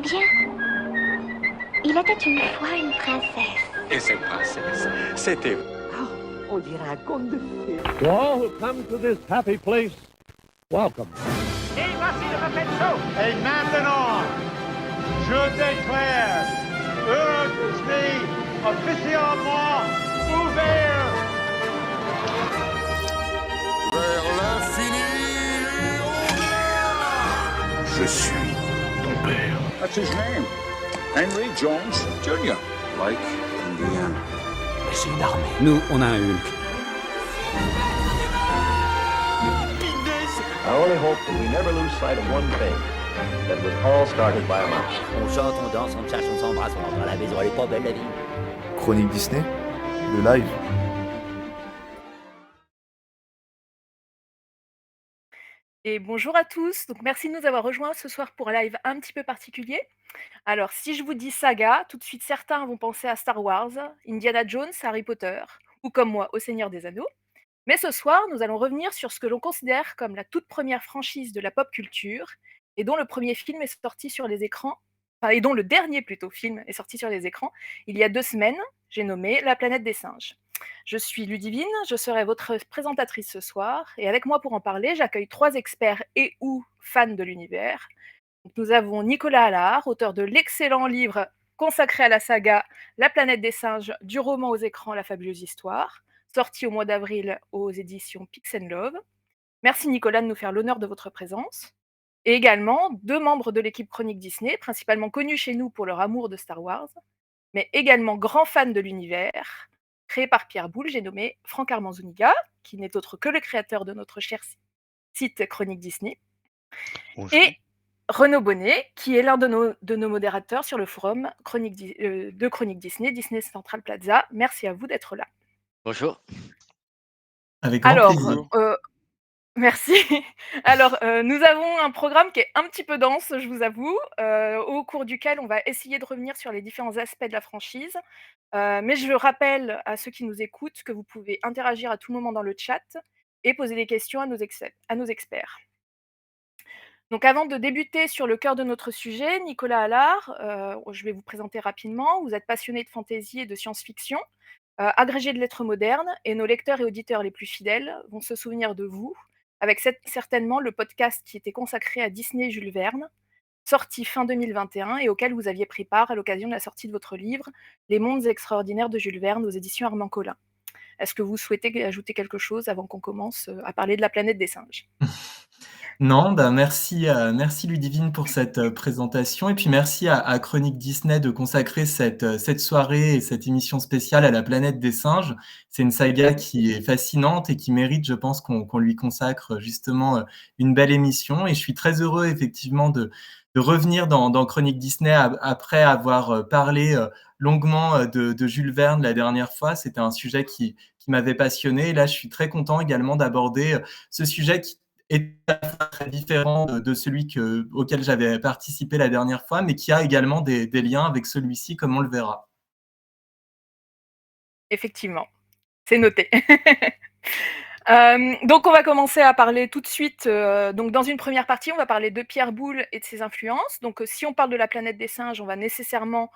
bien, il était une fois une princesse. Et cette princesse, c'était... On dirait un conte de fées. To all who come to this happy place, welcome. Et voici le Muppet Show. Et maintenant, je déclare Euro Disney officiellement ouvert. Vers l'infini et au-delà. Je suis ton père. That's his name. Henry Jones Jr. Like Indiana. Mais c'est une armée. Nous, on a un Hulk. I only hope that we never lose sight of one thing, that was all started by a mouse. On chante, on danse, on cherche, on s'embrasse, on rentre à la maison, elle est pas belle la vie. Chronique Disney, le live. Et bonjour à tous, donc merci de nous avoir rejoints ce soir pour un live un petit peu particulier. Alors si je vous dis saga, tout de suite certains vont penser à Star Wars, Indiana Jones, Harry Potter, ou comme moi au Seigneur des Anneaux. Mais ce soir, nous allons revenir sur ce que l'on considère comme la toute première franchise de la pop culture, et dont le premier film est sorti sur les écrans, et dont le dernier plutôt film est sorti sur les écrans il y a 2 semaines, j'ai nommé La planète des singes. Je suis Ludivine, je serai votre présentatrice ce soir, et avec moi pour en parler, j'accueille 3 experts et ou fans de l'univers. Donc, nous avons Nicolas Allard, auteur de l'excellent livre consacré à la saga La planète des singes, du roman aux écrans La fabuleuse histoire, sorti au mois d'avril aux éditions Pix & Love. Merci Nicolas de nous faire l'honneur de votre présence. Et également 2 membres de l'équipe Chronique Disney, principalement connus chez nous pour leur amour de Star Wars, mais également grands fans de l'univers, créé par Pierre Boulle, j'ai nommé Franck Armand Zuniga, qui n'est autre que le créateur de notre cher site Chronique Disney, Bonjour. et Renaud Bonnet, qui est l'un de nos modérateurs sur le forum de Chronique Disney, Disney Central Plaza. Merci à vous d'être là. Bonjour. Avec grand plaisir. Merci. Alors, nous avons un programme qui est un petit peu dense, je vous avoue, au cours duquel on va essayer de revenir sur les différents aspects de la franchise. Mais je rappelle à ceux qui nous écoutent que vous pouvez interagir à tout moment dans le chat et poser des questions à nos experts. Donc avant de débuter sur le cœur de notre sujet, Nicolas Allard, je vais vous présenter rapidement. Vous êtes passionné de fantasy et de science-fiction, agrégé de lettres modernes, et nos lecteurs et auditeurs les plus fidèles vont se souvenir de vous, avec certainement le podcast qui était consacré à Disney et Jules Verne, sorti fin 2021 et auquel vous aviez pris part à l'occasion de la sortie de votre livre « Les mondes extraordinaires de Jules Verne » aux éditions Armand Collin. Est-ce que vous souhaitez ajouter quelque chose avant qu'on commence à parler de la planète des singes ? Non, merci Ludivine pour cette présentation, et puis merci à Chronique Disney de consacrer cette soirée et cette émission spéciale à la planète des singes. C'est une saga qui est fascinante et qui mérite, je pense, qu'on lui consacre justement une belle émission, et je suis très heureux effectivement de revenir dans Chronique Disney après avoir parlé longuement de Jules Verne la dernière fois. C'était un sujet qui m'avait passionné, et là je suis très content également d'aborder ce sujet qui est très différent de celui auquel j'avais participé la dernière fois, mais qui a également des liens avec celui-ci, comme on le verra. Effectivement, c'est noté. Donc on va commencer à parler tout de suite. Donc dans une première partie, on va parler de Pierre Boulle et de ses influences. Donc si on parle de la planète des singes, on va nécessairement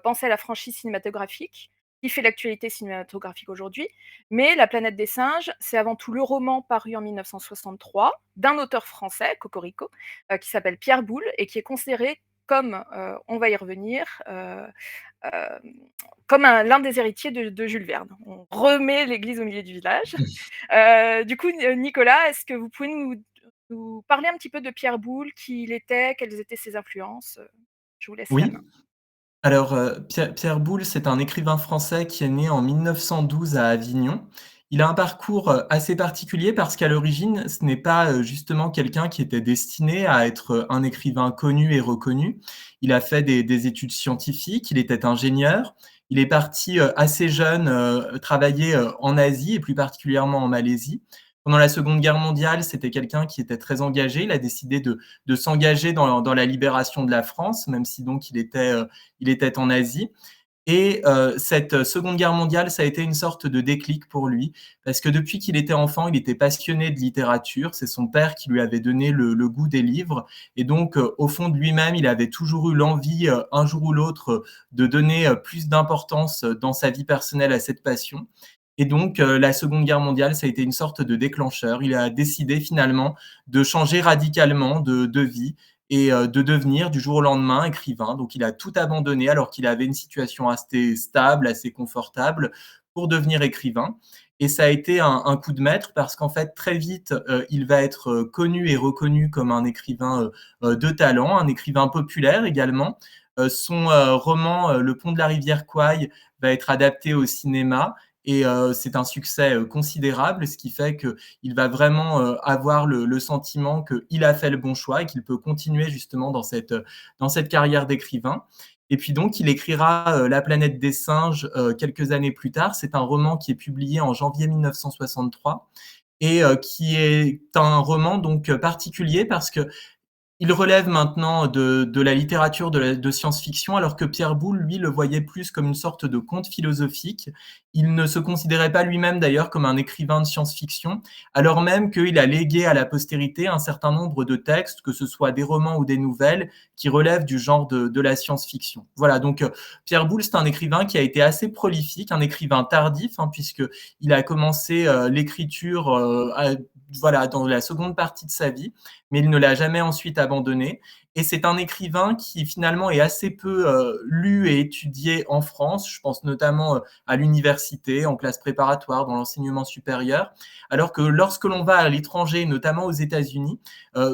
penser à la franchise cinématographique qui fait l'actualité cinématographique aujourd'hui. Mais la planète des singes, c'est avant tout le roman paru en 1963 d'un auteur français, Cocorico, qui s'appelle Pierre Boulle et qui est considéré comme, on va y revenir, comme l'un des héritiers de Jules Verne. On remet l'église au milieu du village. Du coup, Nicolas, est-ce que vous pouvez nous parler un petit peu de Pierre Boulle, qui il était, quelles étaient ses influences ? Je vous laisse la main. Alors, Pierre Boulle, c'est un écrivain français qui est né en 1912 à Avignon. Il a un parcours assez particulier parce qu'à l'origine, ce n'est pas justement quelqu'un qui était destiné à être un écrivain connu et reconnu. Il a fait des études scientifiques, il était ingénieur. Il est parti assez jeune travailler en Asie et plus particulièrement en Malaisie. Pendant la Seconde Guerre mondiale, c'était quelqu'un qui était très engagé. Il a décidé de s'engager dans la libération de la France, même si donc il était en Asie. Et cette Seconde Guerre mondiale, ça a été une sorte de déclic pour lui, parce que depuis qu'il était enfant, il était passionné de littérature. C'est son père qui lui avait donné le goût des livres. Et donc, au fond de lui-même, il avait toujours eu l'envie, un jour ou l'autre, de donner plus d'importance dans sa vie personnelle à cette passion. Et donc, la Seconde Guerre mondiale, ça a été une sorte de déclencheur. Il a décidé finalement de changer radicalement de vie et de devenir du jour au lendemain écrivain. Donc il a tout abandonné alors qu'il avait une situation assez stable, assez confortable pour devenir écrivain. Et ça a été un coup de maître parce qu'en fait, très vite, il va être connu et reconnu comme un écrivain de talent, un écrivain populaire également. Son roman Le pont de la rivière Kwai va être adapté au cinéma et c'est un succès considérable, ce qui fait qu'il va vraiment avoir le sentiment qu'il a fait le bon choix et qu'il peut continuer justement dans cette carrière d'écrivain. Et puis donc, il écrira La planète des singes quelques années plus tard. C'est un roman qui est publié en janvier 1963 et qui est un roman donc particulier parce que il relève maintenant de la littérature de science-fiction, alors que Pierre Boulle, lui, le voyait plus comme une sorte de conte philosophique. Il ne se considérait pas lui-même d'ailleurs comme un écrivain de science-fiction, alors même qu'il a légué à la postérité un certain nombre de textes, que ce soit des romans ou des nouvelles, qui relèvent du genre de la science-fiction. Voilà, donc Pierre Boulle, c'est un écrivain qui a été assez prolifique, un écrivain tardif, puisqu'il a commencé l'écriture voilà, dans la seconde partie de sa vie, mais il ne l'a jamais ensuite abandonné. Et c'est un écrivain qui finalement est assez peu lu et étudié en France. Je pense notamment à l'université, en classe préparatoire, dans l'enseignement supérieur. Alors que lorsque l'on va à l'étranger, notamment aux États-Unis,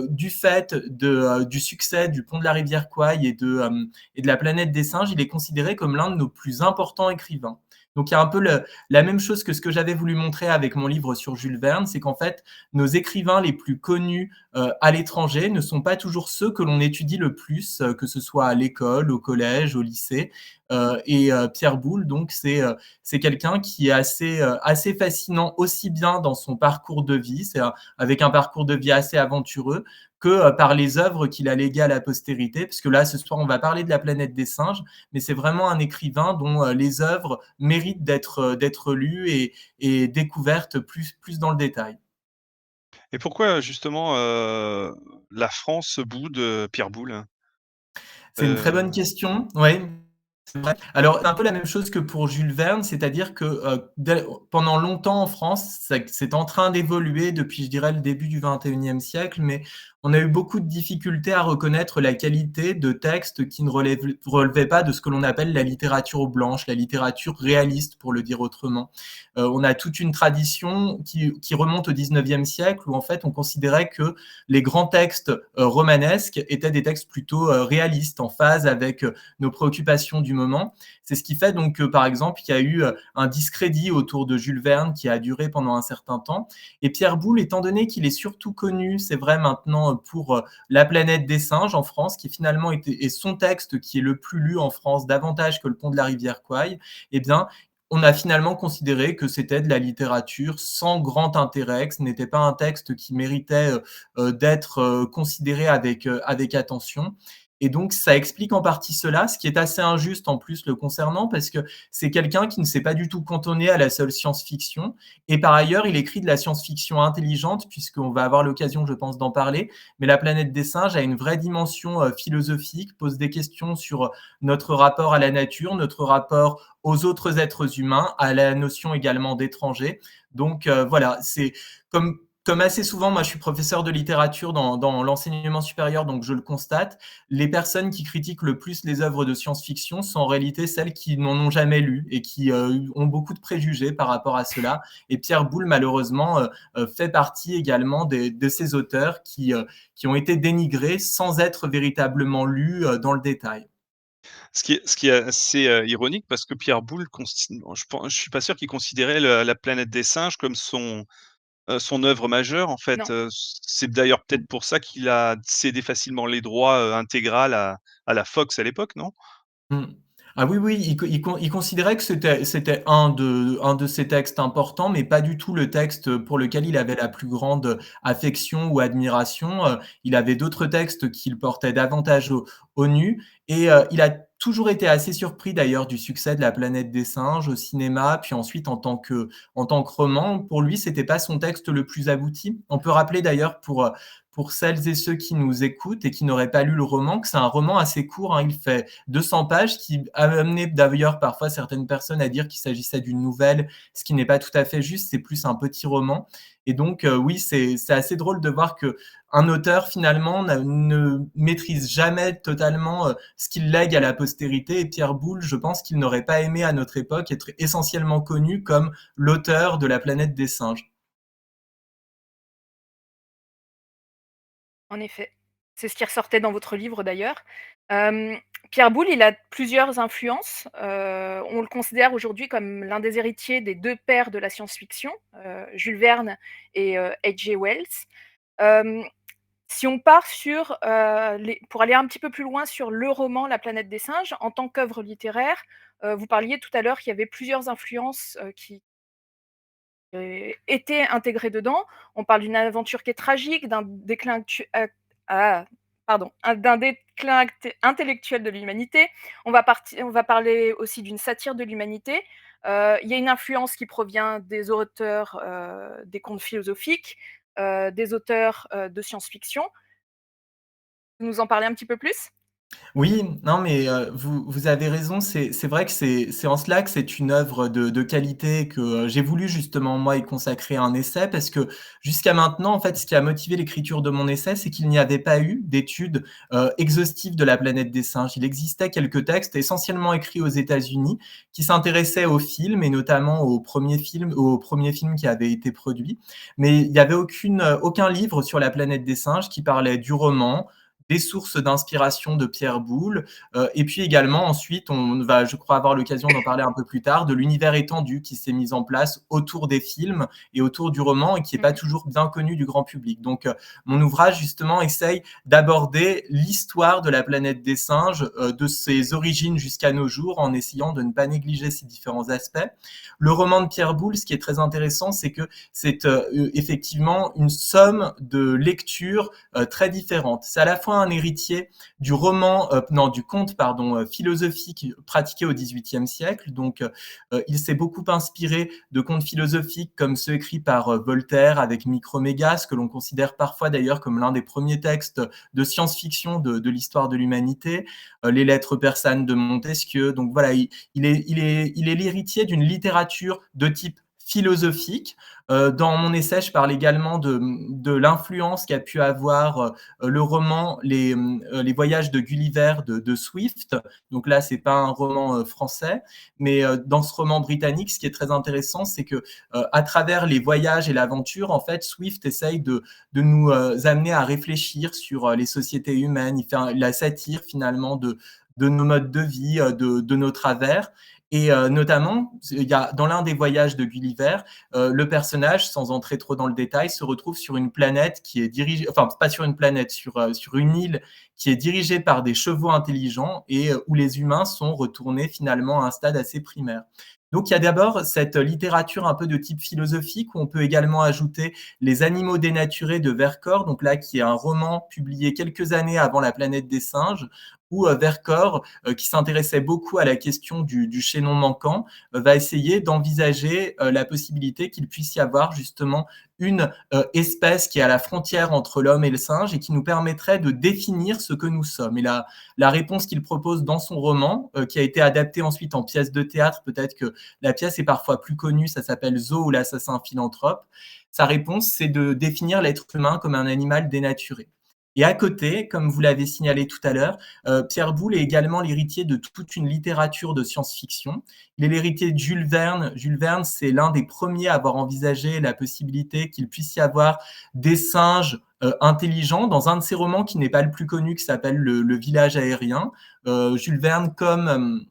du fait du succès du pont de la rivière Kwai et de la planète des singes, il est considéré comme l'un de nos plus importants écrivains. Donc il y a un peu la même chose que ce que j'avais voulu montrer avec mon livre sur Jules Verne, c'est qu'en fait, nos écrivains les plus connus à l'étranger ne sont pas toujours ceux que l'on étudie le plus, que ce soit à l'école, au collège, au lycée. Et Pierre Boulle, donc, c'est quelqu'un qui est assez fascinant, aussi bien dans son parcours de vie, avec un parcours de vie assez aventureux, que par les œuvres qu'il a léguées à la postérité, puisque là, ce soir, on va parler de La planète des singes, mais c'est vraiment un écrivain dont les œuvres méritent d'être lues et découvertes plus dans le détail. Et pourquoi justement, la France boude Pierre Boulle? C'est une très bonne question, oui. C'est vrai. Alors, c'est un peu la même chose que pour Jules Verne, c'est-à-dire que pendant longtemps en France, c'est en train d'évoluer depuis, je dirais, le début du XXIe siècle, mais on a eu beaucoup de difficultés à reconnaître la qualité de textes qui ne relevaient pas de ce que l'on appelle la littérature blanche, la littérature réaliste, pour le dire autrement. On a toute une tradition qui remonte au XIXe siècle, où en fait on considérait que les grands textes romanesques étaient des textes plutôt réalistes, en phase avec nos préoccupations du moment. C'est ce qui fait donc que, par exemple, il y a eu un discrédit autour de Jules Verne qui a duré pendant un certain temps. Et Pierre Boulle, étant donné qu'il est surtout connu, c'est vrai maintenant, pour La planète des singes en France, qui finalement est son texte qui est le plus lu en France, davantage que Le pont de la rivière Kwai, eh bien, on a finalement considéré que c'était de la littérature sans grand intérêt, que ce n'était pas un texte qui méritait d'être considéré avec attention. Et donc, ça explique en partie cela, ce qui est assez injuste en plus le concernant, parce que c'est quelqu'un qui ne s'est pas du tout cantonné à la seule science-fiction. Et par ailleurs, il écrit de la science-fiction intelligente, puisqu'on va avoir l'occasion, je pense, d'en parler. Mais La planète des singes a une vraie dimension philosophique, pose des questions sur notre rapport à la nature, notre rapport aux autres êtres humains, à la notion également d'étranger. Donc voilà, c'est comme assez souvent, moi je suis professeur de littérature dans l'enseignement supérieur, donc je le constate, les personnes qui critiquent le plus les œuvres de science-fiction sont en réalité celles qui n'en ont jamais lu et qui ont beaucoup de préjugés par rapport à cela. Et Pierre Boulle, malheureusement, fait partie également de ces auteurs qui ont été dénigrés sans être véritablement lus dans le détail. Ce qui est assez ironique parce que Pierre Boulle je suis pas sûr qu'il considérait La planète des singes comme son œuvre majeure en fait, Non. c'est d'ailleurs peut-être pour ça qu'il a cédé facilement les droits, intégral à la Fox à l'époque, non? Mmh. Ah oui, oui, il considérait que c'était un de ses textes importants, mais pas du tout le texte pour lequel il avait la plus grande affection ou admiration. Il avait d'autres textes qu'il portait davantage au nu et il a toujours été assez surpris d'ailleurs du succès de La planète des singes au cinéma, puis ensuite en tant que roman. Pour lui, c'était pas son texte le plus abouti. On peut rappeler d'ailleurs pour celles et ceux qui nous écoutent et qui n'auraient pas lu le roman, que c'est un roman assez court, hein. Il fait 200 pages, qui a amené d'ailleurs parfois certaines personnes à dire qu'il s'agissait d'une nouvelle, ce qui n'est pas tout à fait juste, c'est plus un petit roman. Et donc, oui, c'est assez drôle de voir qu'un auteur, finalement, ne maîtrise jamais totalement ce qu'il lègue à la postérité. Et Pierre Boulle, je pense qu'il n'aurait pas aimé à notre époque être essentiellement connu comme l'auteur de La planète des singes. En effet. C'est ce qui ressortait dans votre livre d'ailleurs. Pierre Boulle, il a plusieurs influences. On le considère aujourd'hui comme l'un des héritiers des 2 pères de la science-fiction, Jules Verne et H.G. Wells. Hem, Si on part sur, pour aller un petit peu plus loin sur le roman La planète des singes, en tant qu'œuvre littéraire, vous parliez tout à l'heure qu'il y avait plusieurs influences, qui étaient intégrées dedans. On parle d'une aventure qui est tragique, d'un déclin d'un déclin intellectuel de l'humanité. On va parler aussi d'une satire de l'humanité. Il y a une influence qui provient des auteurs, des contes philosophiques, des auteurs, de science-fiction. Vous nous en parlez un petit peu plus? Oui, non, mais vous avez raison. C'est vrai que c'est en cela que c'est une œuvre de qualité que, j'ai voulu justement moi y consacrer un essai parce que jusqu'à maintenant, en fait, ce qui a motivé l'écriture de mon essai, c'est qu'il n'y avait pas eu d'études, exhaustives de La planète des singes. Il existait quelques textes essentiellement écrits aux États-Unis qui s'intéressaient au film et notamment au premier film qui avait été produit. Mais il n'y avait aucun livre sur La planète des singes qui parlait du roman, des sources d'inspiration de Pierre Boulle, et puis également ensuite, on va, je crois, avoir l'occasion d'en parler un peu plus tard, de l'univers étendu qui s'est mis en place autour des films et autour du roman et qui n'est pas toujours bien connu du grand public. Donc, mon ouvrage, justement, essaye d'aborder l'histoire de La planète des singes, de ses origines jusqu'à nos jours, en essayant de ne pas négliger ces différents aspects. Le roman de Pierre Boulle, ce qui est très intéressant, c'est que c'est effectivement une somme de lectures très différentes. C'est à la fois un héritier du conte philosophique pratiqué au XVIIIe siècle. Donc, il s'est beaucoup inspiré de contes philosophiques comme ceux écrits par Voltaire avec Micromégas, que l'on considère parfois d'ailleurs comme l'un des premiers textes de science-fiction de l'histoire de l'humanité, les Lettres persanes de Montesquieu. Donc voilà, il est l'héritier d'une littérature de type philosophique. Dans mon essai, je parle également de l'influence qu'a pu avoir le roman Les voyages de Gulliver de Swift. Donc là, c'est pas un roman français, mais dans ce roman britannique, ce qui est très intéressant, c'est que à travers les voyages et l'aventure, en fait, Swift essaye de nous amener à réfléchir sur les sociétés humaines. Il fait la satire finalement de nos modes de vie, de nos travers. Et notamment, il y a, dans l'un des voyages de Gulliver, le personnage, sans entrer trop dans le détail, se retrouve sur une planète qui est dirigée, enfin pas sur une planète, sur une île qui est dirigée par des chevaux intelligents et où les humains sont retournés finalement à un stade assez primaire. Donc il y a d'abord cette littérature un peu de type philosophique où on peut également ajouter Les animaux dénaturés de Vercors, donc là qui est un roman publié quelques années avant La planète des singes, où Vercors, qui s'intéressait beaucoup à la question du chaînon manquant, va essayer d'envisager la possibilité qu'il puisse y avoir justement une espèce qui est à la frontière entre l'homme et le singe et qui nous permettrait de définir ce que nous sommes. Et la réponse qu'il propose dans son roman, qui a été adaptée ensuite en pièce de théâtre, peut-être que la pièce est parfois plus connue, ça s'appelle Zo ou l'assassin philanthrope. Sa réponse, c'est de définir l'être humain comme un animal dénaturé. Et à côté, comme vous l'avez signalé tout à l'heure, Pierre Boulle est également l'héritier de toute une littérature de science-fiction. Il est l'héritier de Jules Verne. Jules Verne, c'est l'un des premiers à avoir envisagé la possibilité qu'il puisse y avoir des singes intelligents dans un de ses romans qui n'est pas le plus connu, qui s'appelle Le village aérien. Jules Verne, comme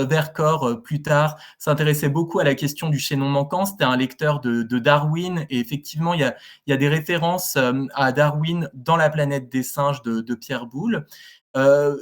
Vercors, plus tard, s'intéressait beaucoup à la question du chaînon manquant. C'était un lecteur de Darwin et effectivement, il y a des références à Darwin dans La planète des singes de Pierre Boulle.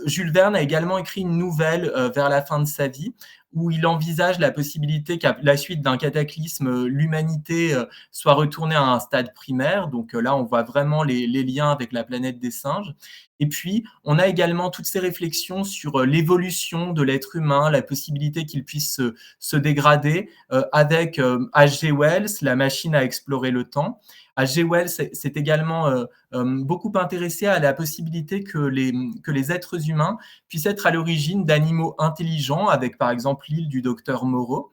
Jules Verne a également écrit une nouvelle vers la fin de sa vie où il envisage la possibilité qu'à la suite d'un cataclysme, l'humanité soit retournée à un stade primaire. Donc là, on voit vraiment les liens avec La planète des singes. Et puis, on a également toutes ces réflexions sur l'évolution de l'être humain, la possibilité qu'il puisse se dégrader, avec H.G. Wells, La machine à explorer le temps. H.G. Wells s'est également beaucoup intéressé à la possibilité que les êtres humains puissent être à l'origine d'animaux intelligents, avec par exemple l'île du docteur Moreau.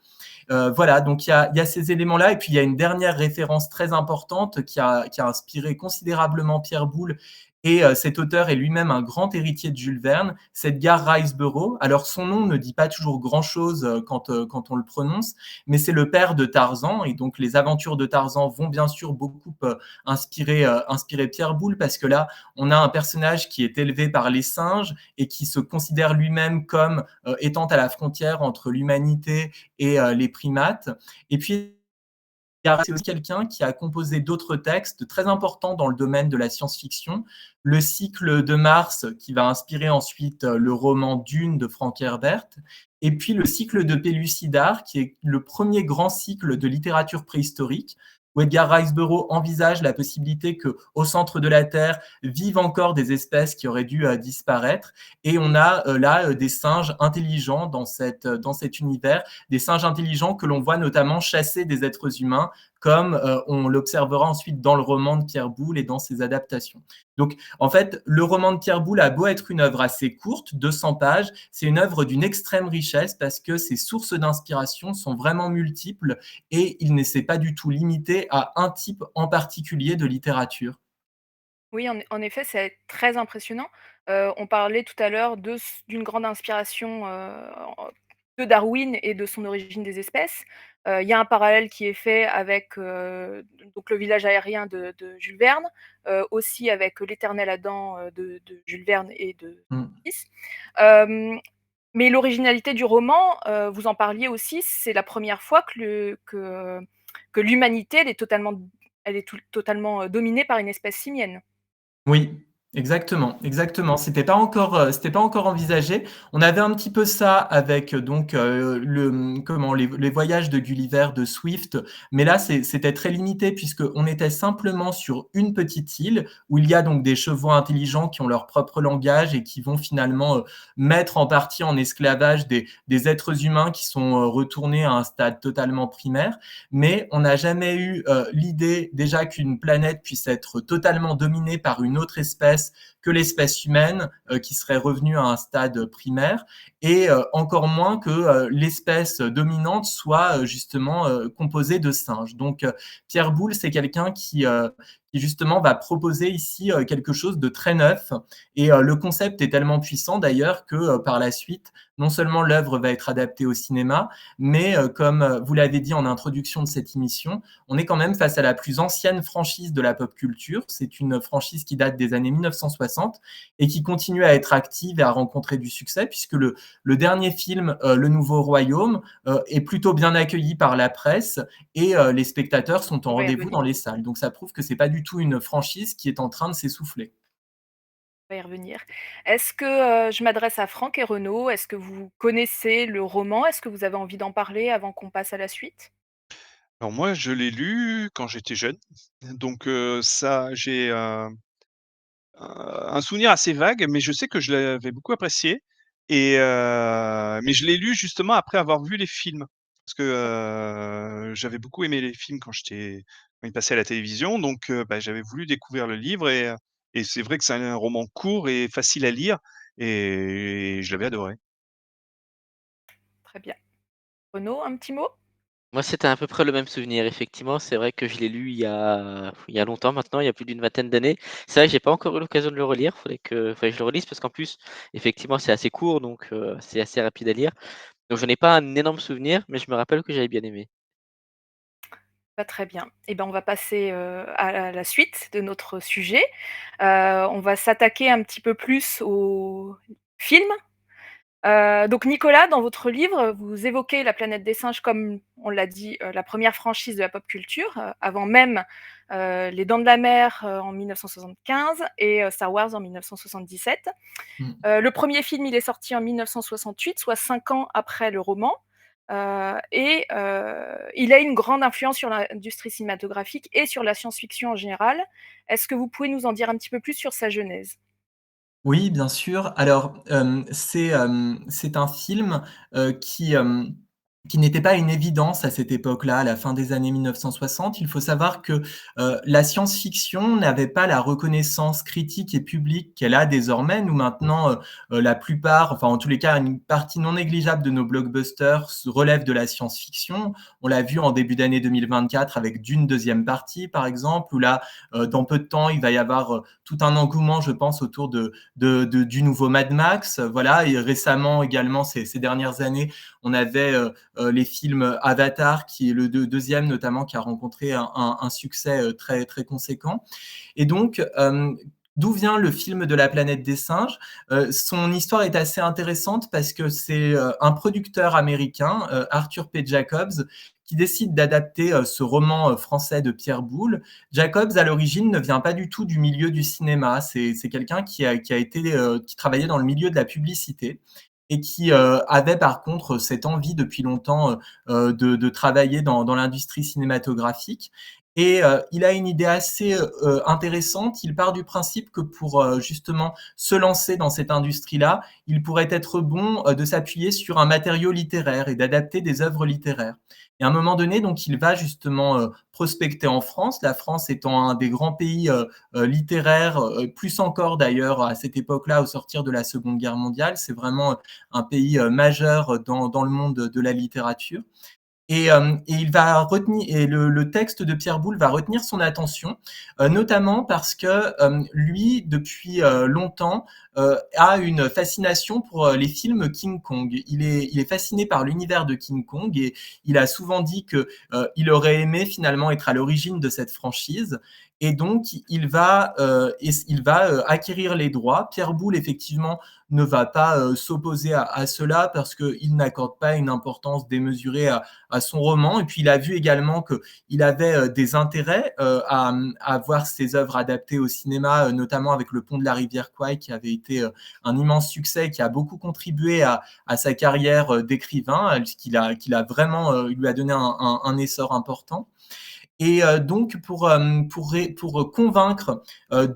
Voilà, donc il y a ces éléments-là. Et puis, il y a une dernière référence très importante qui a inspiré considérablement Pierre Boulle. Et cet auteur est lui-même un grand héritier de Jules Verne, c'est Edgar Rice Burroughs. Alors, son nom ne dit pas toujours grand-chose quand on le prononce, mais c'est le père de Tarzan. Et donc, les aventures de Tarzan vont bien sûr beaucoup inspirer Pierre Boulle, parce que là, on a un personnage qui est élevé par les singes et qui se considère lui-même comme étant à la frontière entre l'humanité et les primates. Et puis, c'est aussi quelqu'un qui a composé d'autres textes très importants dans le domaine de la science-fiction. Le cycle de Mars, qui va inspirer ensuite le roman Dune de Frank Herbert, et puis le cycle de Pellucidar, qui est le premier grand cycle de littérature préhistorique, où Edgar Rice Burroughs envisage la possibilité qu'au centre de la Terre vivent encore des espèces qui auraient dû disparaître. Et on a là des singes intelligents dans cet univers, des singes intelligents que l'on voit notamment chasser des êtres humains, comme on l'observera ensuite dans le roman de Pierre Boulle et dans ses adaptations. Donc, en fait, le roman de Pierre Boulle a beau être une œuvre assez courte, 200 pages, c'est une œuvre d'une extrême richesse parce que ses sources d'inspiration sont vraiment multiples et il ne s'est pas du tout limité à un type en particulier de littérature. Oui, en effet, c'est très impressionnant. On parlait tout à l'heure d'une grande inspiration, de Darwin et de son origine des espèces. Il y a un parallèle qui est fait avec, donc le village aérien de Jules Verne, aussi avec L'éternel Adam, de Jules Verne et de Mmh. fils. Mais l'originalité du roman, vous en parliez aussi, c'est la première fois que l'humanité, elle est totalement dominée par une espèce simienne. Oui, exactement. C'était pas encore envisagé. On avait un petit peu ça avec donc les voyages de Gulliver de Swift, mais là c'était très limité puisqu'on était simplement sur une petite île où il y a donc des chevaux intelligents qui ont leur propre langage et qui vont finalement mettre en partie en esclavage des êtres humains qui sont retournés à un stade totalement primaire. Mais on n'a jamais eu l'idée déjà qu'une planète puisse être totalement dominée par une autre espèce que l'espèce humaine qui serait revenue à un stade primaire, et encore moins que l'espèce dominante soit justement composée de singes. Donc Pierre Boulle, c'est quelqu'un qui justement va proposer ici quelque chose de très neuf, et le concept est tellement puissant d'ailleurs que par la suite, non seulement l'œuvre va être adaptée au cinéma, mais comme vous l'avez dit en introduction de cette émission, on est quand même face à la plus ancienne franchise de la pop culture. C'est une franchise qui date des années 1960 et qui continue à être active et à rencontrer du succès, puisque le dernier film, Le Nouveau Royaume, est plutôt bien accueilli par la presse et les spectateurs sont en rendez-vous dans les salles. Donc ça prouve que c'est pas du tout une franchise qui est en train de s'essouffler. On va y revenir. Est-ce que, je m'adresse à Franck et Renaud, est-ce que vous connaissez le roman? Est-ce que vous avez envie d'en parler avant qu'on passe à la suite? Alors moi, je l'ai lu quand j'étais jeune, donc ça j'ai, un souvenir assez vague, mais je sais que je l'avais beaucoup apprécié, et mais je l'ai lu justement après avoir vu les films. Parce que, j'avais beaucoup aimé les films quand ils passaient à la télévision, donc bah, j'avais voulu découvrir le livre, et c'est vrai que c'est un roman court et facile à lire, et je l'avais adoré. Très bien. Renaud, un petit mot? Moi, c'était à peu près le même souvenir. Effectivement, c'est vrai que je l'ai lu il y a longtemps maintenant, il y a plus d'une vingtaine d'années. C'est vrai que j'ai pas encore eu l'occasion de le relire. Faudrait que je le relise parce qu'en plus, effectivement, c'est assez court, donc c'est assez rapide à lire. Donc j'en ai pas un énorme souvenir, mais je me rappelle que j'avais bien aimé. Bah, très bien. Et ben, on va passer, à la suite de notre sujet. On va s'attaquer un petit peu plus aux films. Donc Nicolas, dans votre livre, vous évoquez La planète des singes comme, on l'a dit, la première franchise de la pop culture, avant même, Les Dents de la mer, en 1975 et Star Wars en 1977. Mmh. Le premier film, il est sorti en 1968, soit 5 ans après le roman, et il a une grande influence sur l'industrie cinématographique et sur la science-fiction en général. Est-ce que vous pouvez nous en dire un petit peu plus sur sa genèse? Oui, bien sûr. Alors, c'est un film, qui n'était pas une évidence à cette époque-là, à la fin des années 1960. Il faut savoir que, la science-fiction n'avait pas la reconnaissance critique et publique qu'elle a désormais. Nous, maintenant, la plupart, enfin, en tous les cas, une partie non négligeable de nos blockbusters se relève de la science-fiction. On l'a vu en début d'année 2024 avec Dune 2e partie, par exemple, où là, dans peu de temps, il va y avoir, tout un engouement, je pense, autour du nouveau Mad Max. Voilà, et récemment également, ces dernières années, on avait les films Avatar, qui est le deuxième notamment, qui a rencontré un succès très, très conséquent. Et donc, d'où vient le film de la planète des singes? Son histoire est assez intéressante parce que c'est un producteur américain, Arthur P. Jacobs, qui décide d'adapter ce roman français de Pierre Boulle. Jacobs, à l'origine, ne vient pas du tout du milieu du cinéma. C'est quelqu'un qui travaillait dans le milieu de la publicité et qui avait par contre cette envie depuis longtemps de travailler dans l'industrie cinématographique. Et il a une idée assez intéressante. Il part du principe que pour justement se lancer dans cette industrie-là, il pourrait être bon de s'appuyer sur un matériau littéraire et d'adapter des œuvres littéraires. Et à un moment donné, donc, il va justement prospecter en France, la France étant un des grands pays littéraires, plus encore d'ailleurs à cette époque-là, au sortir de la Seconde Guerre mondiale. C'est vraiment un pays majeur dans le monde de la littérature. Et il va retenir, et le texte de Pierre Boulle va retenir son attention, notamment parce que lui, depuis longtemps, a une fascination pour les films King Kong. Il est fasciné par l'univers de King Kong et il a souvent dit que il aurait aimé finalement être à l'origine de cette franchise. Et donc, il va acquérir les droits. Pierre Boulle, effectivement, ne va pas s'opposer à cela parce qu'il n'accorde pas une importance démesurée à son roman. Et puis, il a vu également qu'il avait des intérêts à voir ses œuvres adaptées au cinéma, notamment avec Le Pont de la rivière Kwai, qui avait été un immense succès et qui a beaucoup contribué à sa carrière d'écrivain, qu'il a vraiment, il lui a donné un essor important. Et donc pour convaincre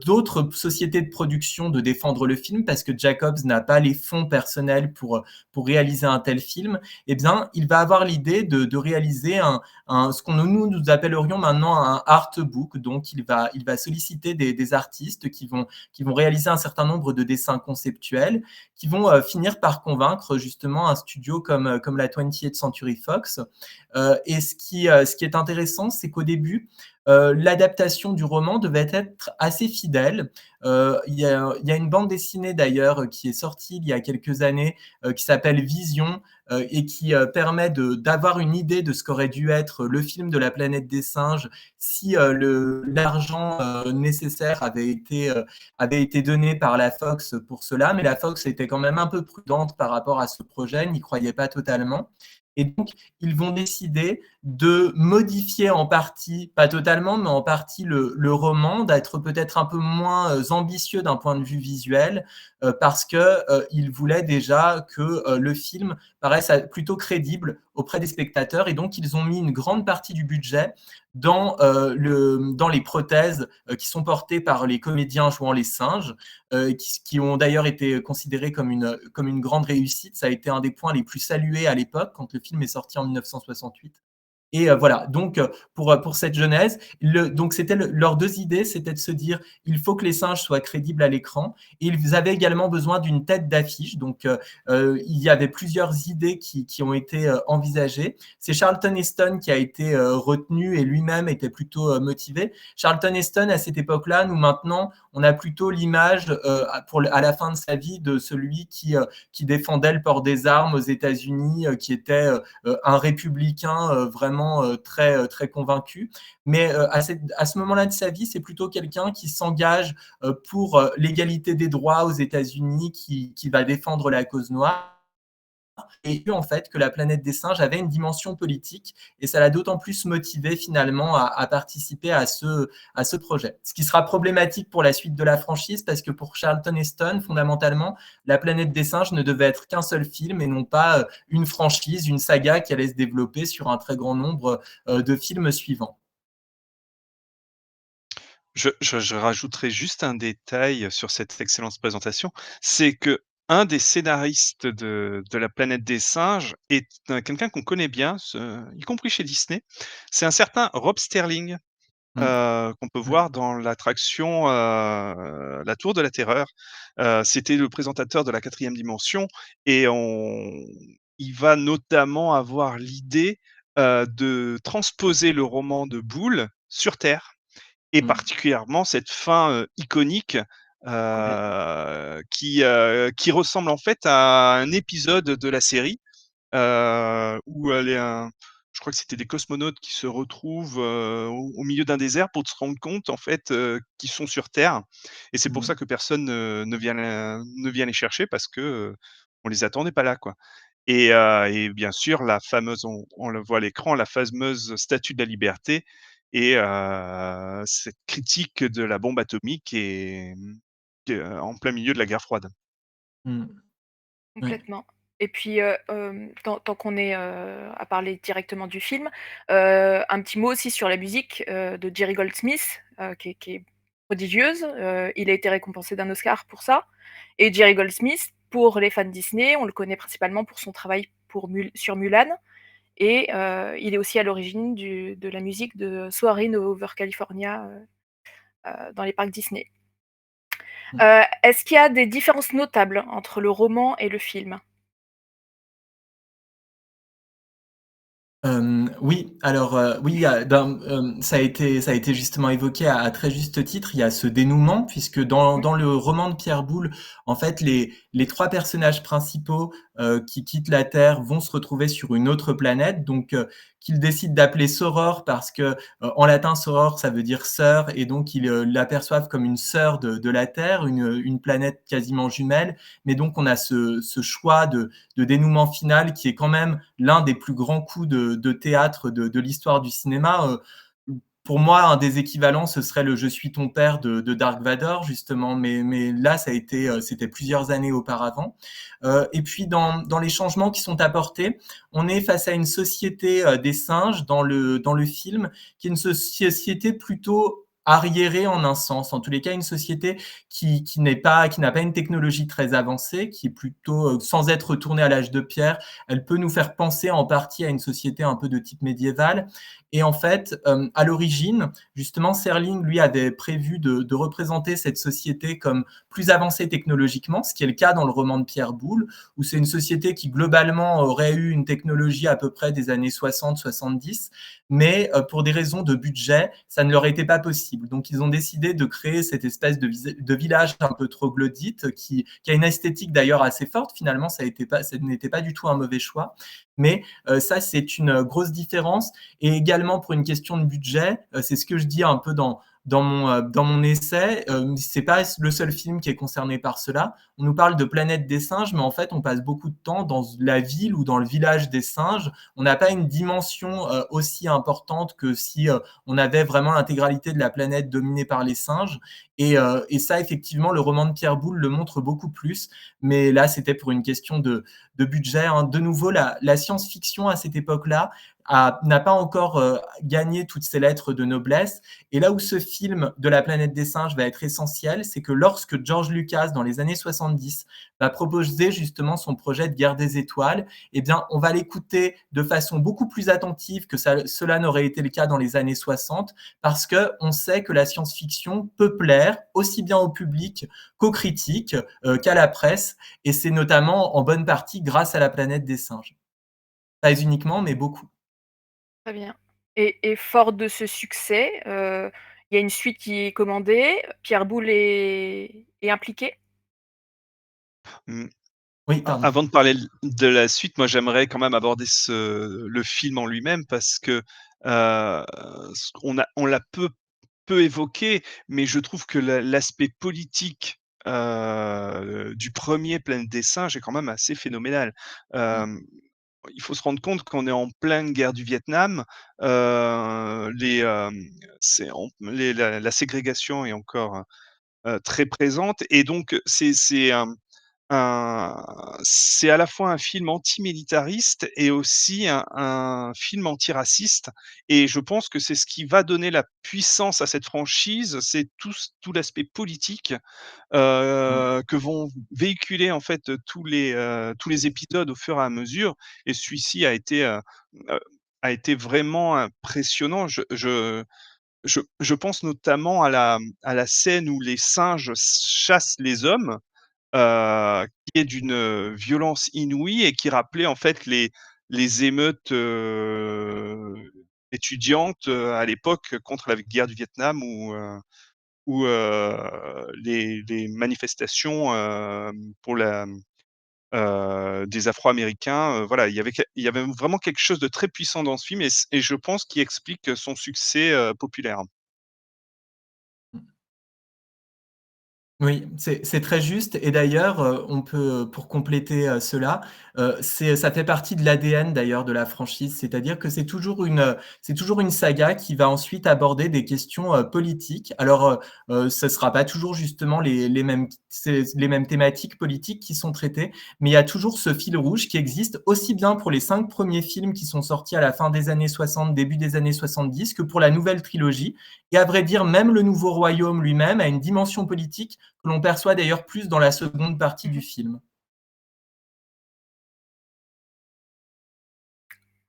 d'autres sociétés de production de défendre le film, parce que Jacobs n'a pas les fonds personnels pour réaliser un tel film, eh bien, il va avoir l'idée de réaliser ce qu'on nous appellerions maintenant un artbook. Donc, il va solliciter des artistes qui vont réaliser un certain nombre de dessins conceptuels, qui vont finir par convaincre justement un studio comme la 20th Century Fox. Et ce qui est intéressant, c'est qu'au début, l'adaptation du roman devait être assez fidèle. Il y a une bande dessinée d'ailleurs qui est sortie il y a quelques années, qui s'appelle Vision, et qui permet d'avoir une idée de ce qu'aurait dû être le film de la planète des singes si l'argent nécessaire avait été donné par la Fox pour cela. Mais la Fox était quand même un peu prudente par rapport à ce projet, n'y croyait pas totalement. Et donc, ils vont décider de modifier en partie, pas totalement, mais en partie le roman, d'être peut-être un peu moins ambitieux d'un point de vue visuel, parce qu'ils voulaient déjà que le film paraisse plutôt crédible auprès des spectateurs. Et donc, ils ont mis une grande partie du budget dans les prothèses qui sont portées par les comédiens jouant les singes, qui ont d'ailleurs été considérés comme une grande réussite. Ça a été un des points les plus salués à l'époque, quand le film est sorti en 1968. Et voilà, donc pour cette genèse, donc c'était leurs deux idées, c'était de se dire il faut que les singes soient crédibles à l'écran, et ils avaient également besoin d'une tête d'affiche. Donc il y avait plusieurs idées qui ont été envisagées. C'est Charlton Heston qui a été retenu, et lui-même était plutôt motivé. Charlton Heston, à cette époque-là, nous maintenant, on a plutôt l'image à la fin de sa vie de celui qui défendait le port des armes aux États-Unis, qui était un républicain vraiment très, très convaincu. Mais à ce moment-là de sa vie, c'est plutôt quelqu'un qui s'engage pour l'égalité des droits aux États-Unis, qui va défendre la cause noire. Et en fait, que la planète des singes avait une dimension politique, et ça l'a d'autant plus motivé finalement à participer à ce projet. Ce qui sera problématique pour la suite de la franchise, parce que pour Charlton Heston, fondamentalement, la planète des singes ne devait être qu'un seul film et non pas une franchise, une saga qui allait se développer sur un très grand nombre de films suivants. Je rajouterai juste un détail sur cette excellente présentation, c'est qu'un des scénaristes de La Planète des Singes est quelqu'un qu'on connaît bien, y compris chez Disney. C'est un certain Rob Sterling, Mmh. qu'on peut Ouais. voir dans l'attraction, La Tour de la Terreur. C'était le présentateur de la quatrième dimension et il va notamment avoir l'idée, de transposer le roman de Boule sur Terre. Et Mmh. particulièrement cette fin, iconique, Ouais. qui ressemble en fait à un épisode de la série, où je crois que c'était des cosmonautes qui se retrouvent, au milieu d'un désert pour se rendre compte en fait, qu'ils sont sur Terre et c'est pour Mmh. ça que personne, ne vient les chercher parce que, on les attendait pas là, quoi et bien sûr la fameuse on le voit à l'écran, la fameuse Statue de la Liberté et cette critique de la bombe atomique en plein milieu de la guerre froide. Mmh. Ouais. Complètement. Et puis, tant qu'on est, à parler directement du film, un petit mot aussi sur la musique, de Jerry Goldsmith, qui est prodigieuse. Il a été récompensé d'un Oscar pour ça et Jerry Goldsmith, pour les fans Disney, on le connaît principalement pour son travail sur Mulan et il est aussi à l'origine de la musique de Soarin' over California, dans les parcs Disney. Mmh. Est-ce qu'il y a des différences notables entre le roman et le film? Oui, alors, oui, il y a ça a été justement évoqué à très juste titre. Il y a ce dénouement puisque Mmh. dans le roman de Pierre Boulle, en fait, les 3 personnages principaux, qui quittent la Terre vont se retrouver sur une autre planète, donc qu'ils décident d'appeler Soror parce que, en latin, Soror, ça veut dire sœur et donc ils, l'aperçoivent comme une sœur de la Terre, une planète quasiment jumelle. Mais donc on a ce choix de dénouement final qui est quand même l'un des plus grands coups de théâtre de l'histoire du cinéma. Pour moi, un des équivalents, ce serait le Je suis ton père de Dark Vador, justement, mais là, ça a été, c'était plusieurs années auparavant. Et puis, dans les changements qui sont apportés, on est face à une société des singes dans le film, qui est une société plutôt arriérée en un sens, en tous les cas une société qui n'a pas une technologie très avancée, qui est plutôt sans être tournée à l'âge de pierre, elle peut nous faire penser en partie à une société un peu de type médiéval. Et en fait, à l'origine, justement, Serling, lui, avait prévu de représenter cette société comme plus avancée technologiquement, ce qui est le cas dans le roman de Pierre Boulle, où c'est une société qui, globalement, aurait eu une technologie à peu près des années 60-70, mais pour des raisons de budget, ça ne leur était pas possible. Donc, ils ont décidé de créer cette espèce de village un peu troglodyte qui a une esthétique d'ailleurs assez forte. Finalement, ça n'était pas du tout un mauvais choix. Mais ça, c'est une grosse différence. Et également pour une question de budget, c'est ce que je dis un peu dans mon essai, c'est pas le seul film qui est concerné par cela. On nous parle de Planète des singes, mais en fait, on passe beaucoup de temps dans la ville ou dans le village des singes. On n'a pas une dimension aussi importante que si on avait vraiment l'intégralité de la planète dominée par les singes. Et ça, effectivement, le roman de Pierre Boulle le montre beaucoup plus. Mais là, c'était pour une question de budget, hein. De nouveau, la science-fiction à cette époque-là n'a pas encore gagné toutes ses lettres de noblesse. Et là où ce film de la planète des singes va être essentiel, c'est que lorsque George Lucas, dans les années 70, va proposer justement son projet de Guerre des étoiles, eh bien, on va l'écouter de façon beaucoup plus attentive que cela n'aurait été le cas dans les années 60, parce qu'on sait que la science-fiction peut plaire aussi bien au public qu'aux critiques, qu'à la presse, et c'est notamment en bonne partie grâce à la planète des singes. Pas uniquement, mais beaucoup. Très bien. Et fort de ce succès, il y a une suite qui est commandée. Pierre Boulle est impliqué? Mmh. Oui, pardon. Avant de parler de la suite, moi j'aimerais quand même aborder le film en lui-même parce que, on l'a peu évoqué, mais je trouve que l'aspect politique, du premier Planète des singes est quand même assez phénoménal. Mmh. Hem, il faut se rendre compte qu'on est en pleine guerre du Vietnam, c'est en la ségrégation est encore, très présente et donc c'est c'est à la fois un film antimilitariste et aussi un film antiraciste et je pense que c'est ce qui va donner la puissance à cette franchise, c'est tout l'aspect politique, que vont véhiculer en fait, tous les épisodes au fur et à mesure et celui-ci heu, a été vraiment impressionnant. Je pense notamment à la scène où les singes chassent les hommes, qui est d'une, violence inouïe et qui rappelait en fait les émeutes, étudiantes, à l'époque contre la guerre du Vietnam ou les manifestations, pour des Afro-Américains, voilà, il y avait vraiment quelque chose de très puissant dans ce film et je pense qui explique son succès, populaire. Oui, c'est très juste et d'ailleurs, on peut, pour compléter, cela, ça fait partie de l'ADN d'ailleurs de la franchise. C'est-à-dire que c'est toujours une saga qui va ensuite aborder des questions, politiques. Alors, ce sera pas toujours justement les mêmes thématiques politiques qui sont traitées, mais il y a toujours ce fil rouge qui existe aussi bien pour les 5 premiers films qui sont sortis à la fin des années 60, début des années 70 que pour la nouvelle trilogie et à vrai dire, même le Nouveau Royaume lui-même a une dimension politique que l'on perçoit d'ailleurs plus dans la seconde partie du film.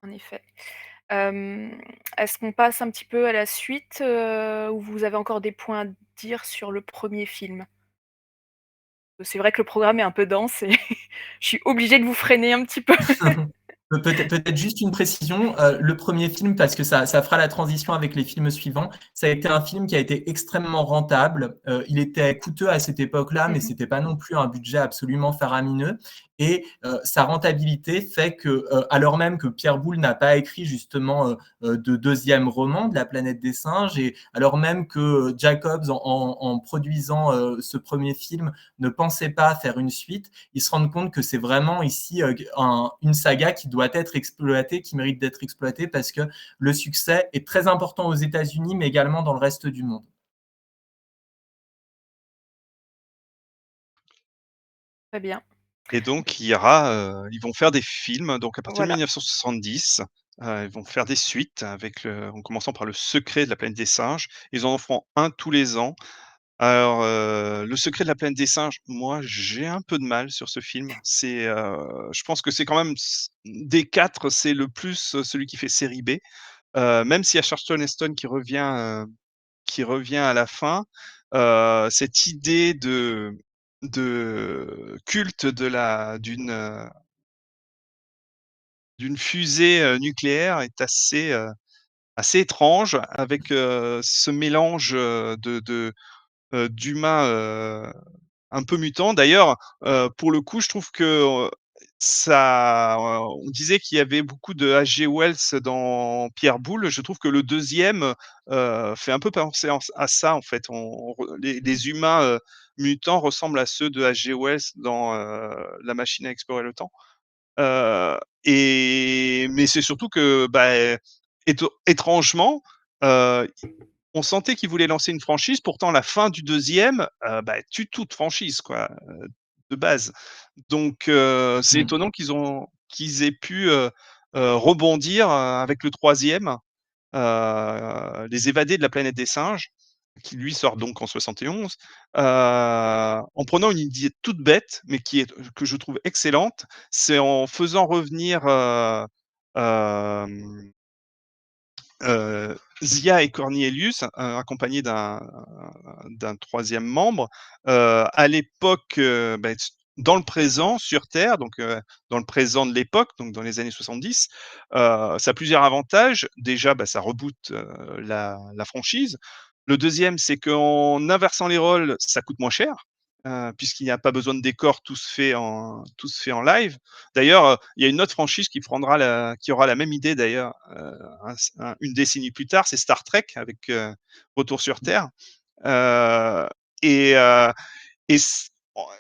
En effet. Est-ce qu'on passe un petit peu à la suite, ou vous avez encore des points à dire sur le premier film? C'est vrai que le programme est un peu dense et je suis obligée de vous freiner un petit peu. Peut-être juste une précision, le premier film, parce que ça fera la transition avec les films suivants, ça a été un film qui a été extrêmement rentable. Il était coûteux à cette époque-là, mais Mmh. c'était pas non plus un budget absolument faramineux et sa rentabilité fait que, alors même que Pierre Boulle n'a pas écrit justement, de 2e roman de La planète des singes et alors même que Jacobs en produisant, ce premier film ne pensait pas faire une suite, ils se rendent compte que c'est vraiment ici, une saga qui doit être exploitée, qui mérite d'être exploitée parce que le succès est très important aux États-Unis, mais également dans le reste du monde. Très bien. Et donc il y aura, ils vont faire des films, donc à partir de Voilà. 1970, ils vont faire des suites en commençant par Le Secret de la planète des singes. Ils en feront un tous les ans. Alors, Le Secret de la planète des singes, moi j'ai un peu de mal sur ce film. Je pense que c'est quand même des 4, c'est le plus, celui qui fait série B. Même s'il y a Charlton Heston qui revient à la fin, cette idée de culte d'une fusée, nucléaire est assez étrange avec, ce mélange, d'humains, un peu mutants. D'ailleurs, pour le coup, je trouve que, on disait qu'il y avait beaucoup de H.G. Wells dans Pierre Boulle. Je trouve que le deuxième fait un peu penser à ça, en fait. Les humains, mutants ressemblent à ceux de H.G. Wells dans, La machine à explorer le temps. Mais c'est surtout que, bah, étrangement, heu, on sentait qu'ils voulaient lancer une franchise, pourtant la fin du deuxième bah, tue toute franchise quoi, de base. Donc c'est Mmh. étonnant qu'ils aient pu, rebondir, avec le troisième, Les Évadés de la planète des singes, qui lui sort donc en 71, en prenant une idée toute bête, mais que je trouve excellente. C'est en faisant revenir, hem Zia et Cornelius, accompagnés d'un 3e membre, à l'époque, bah, dans le présent sur Terre, donc dans le présent de l'époque, donc dans les années 70. Ça a plusieurs avantages. Déjà, bah, ça reboot, la franchise. Le deuxième, c'est qu'en inversant les rôles, ça coûte moins cher, puisqu'il n'y a pas besoin de décor, tout se fait en live. D'ailleurs, il y a une autre franchise qui aura la même idée d'ailleurs, une décennie plus tard, c'est Star Trek avec, Retour sur Terre. Heu et heu et c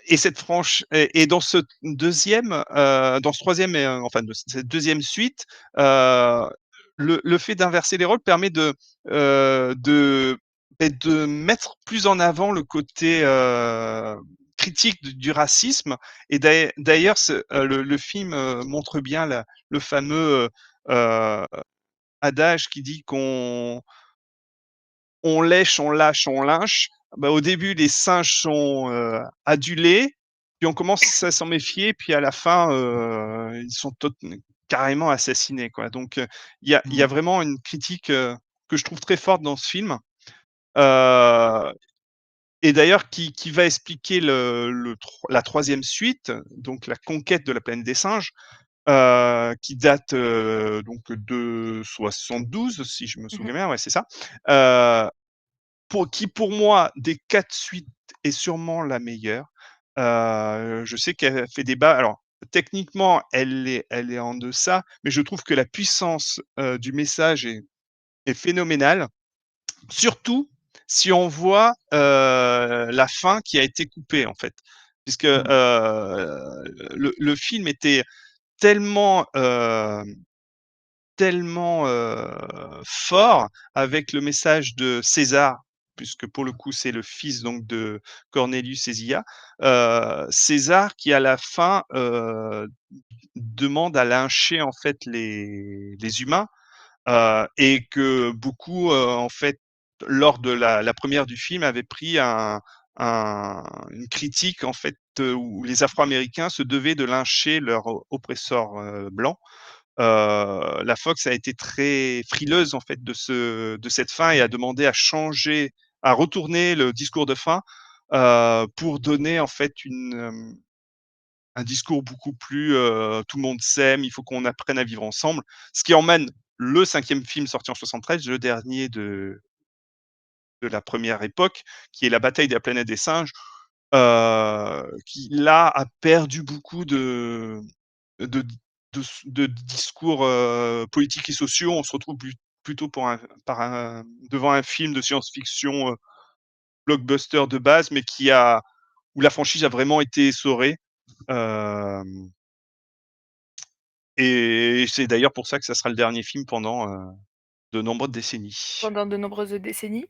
et cette franche et dans ce deuxième, dans ce troisième et enfin de cette deuxième suite, heu, le fait d'inverser les rôles permet de mettre plus en avant le côté, critique du racisme. Et d'ailleurs, le film montre bien le fameux adage qui dit qu'on lèche, on lâche, on lynche. Bah, au début, les singes sont adulés, puis on commence à s'en méfier, puis à la fin, ils sont carrément assassinés, quoi. Donc, il y a vraiment une critique que je trouve très forte dans ce film. Et d'ailleurs, qui va expliquer la troisième suite, donc la conquête de la planète des singes, qui date donc de 72, si je me souviens bien, ouais, c'est ça. Qui pour moi, des 4 suites, est sûrement la meilleure. Je sais qu'elle fait débat. Alors, techniquement, elle est en deçà, mais je trouve que la puissance du message est phénoménale. Surtout si on voit la fin qui a été coupée, en fait. Puisque le film était tellement fort avec le message de César, puisque pour le coup c'est le fils donc de Cornelius et Zia. César qui à la fin demande à lyncher en fait les humains, et que beaucoup en fait lors de la première du film avaient pris une critique en fait où les Afro-Américains se devaient de lyncher leurs oppresseurs blancs. La Fox a été très frileuse en fait de cette fin et a demandé à retourner le discours de fin pour donner en fait un discours beaucoup plus tout le monde s'aime, il faut qu'on apprenne à vivre ensemble. Ce qui emmène le 5e film sorti en 73, le dernier de la première époque, qui est La bataille de la planète des singes, qui là a perdu beaucoup de de discours politiques et sociaux. On se retrouve plutôt devant un film de science-fiction blockbuster de base, mais où la franchise a vraiment été essorée. Et c'est d'ailleurs pour ça que ça sera le dernier film pendant de nombreuses décennies. Pendant de nombreuses décennies.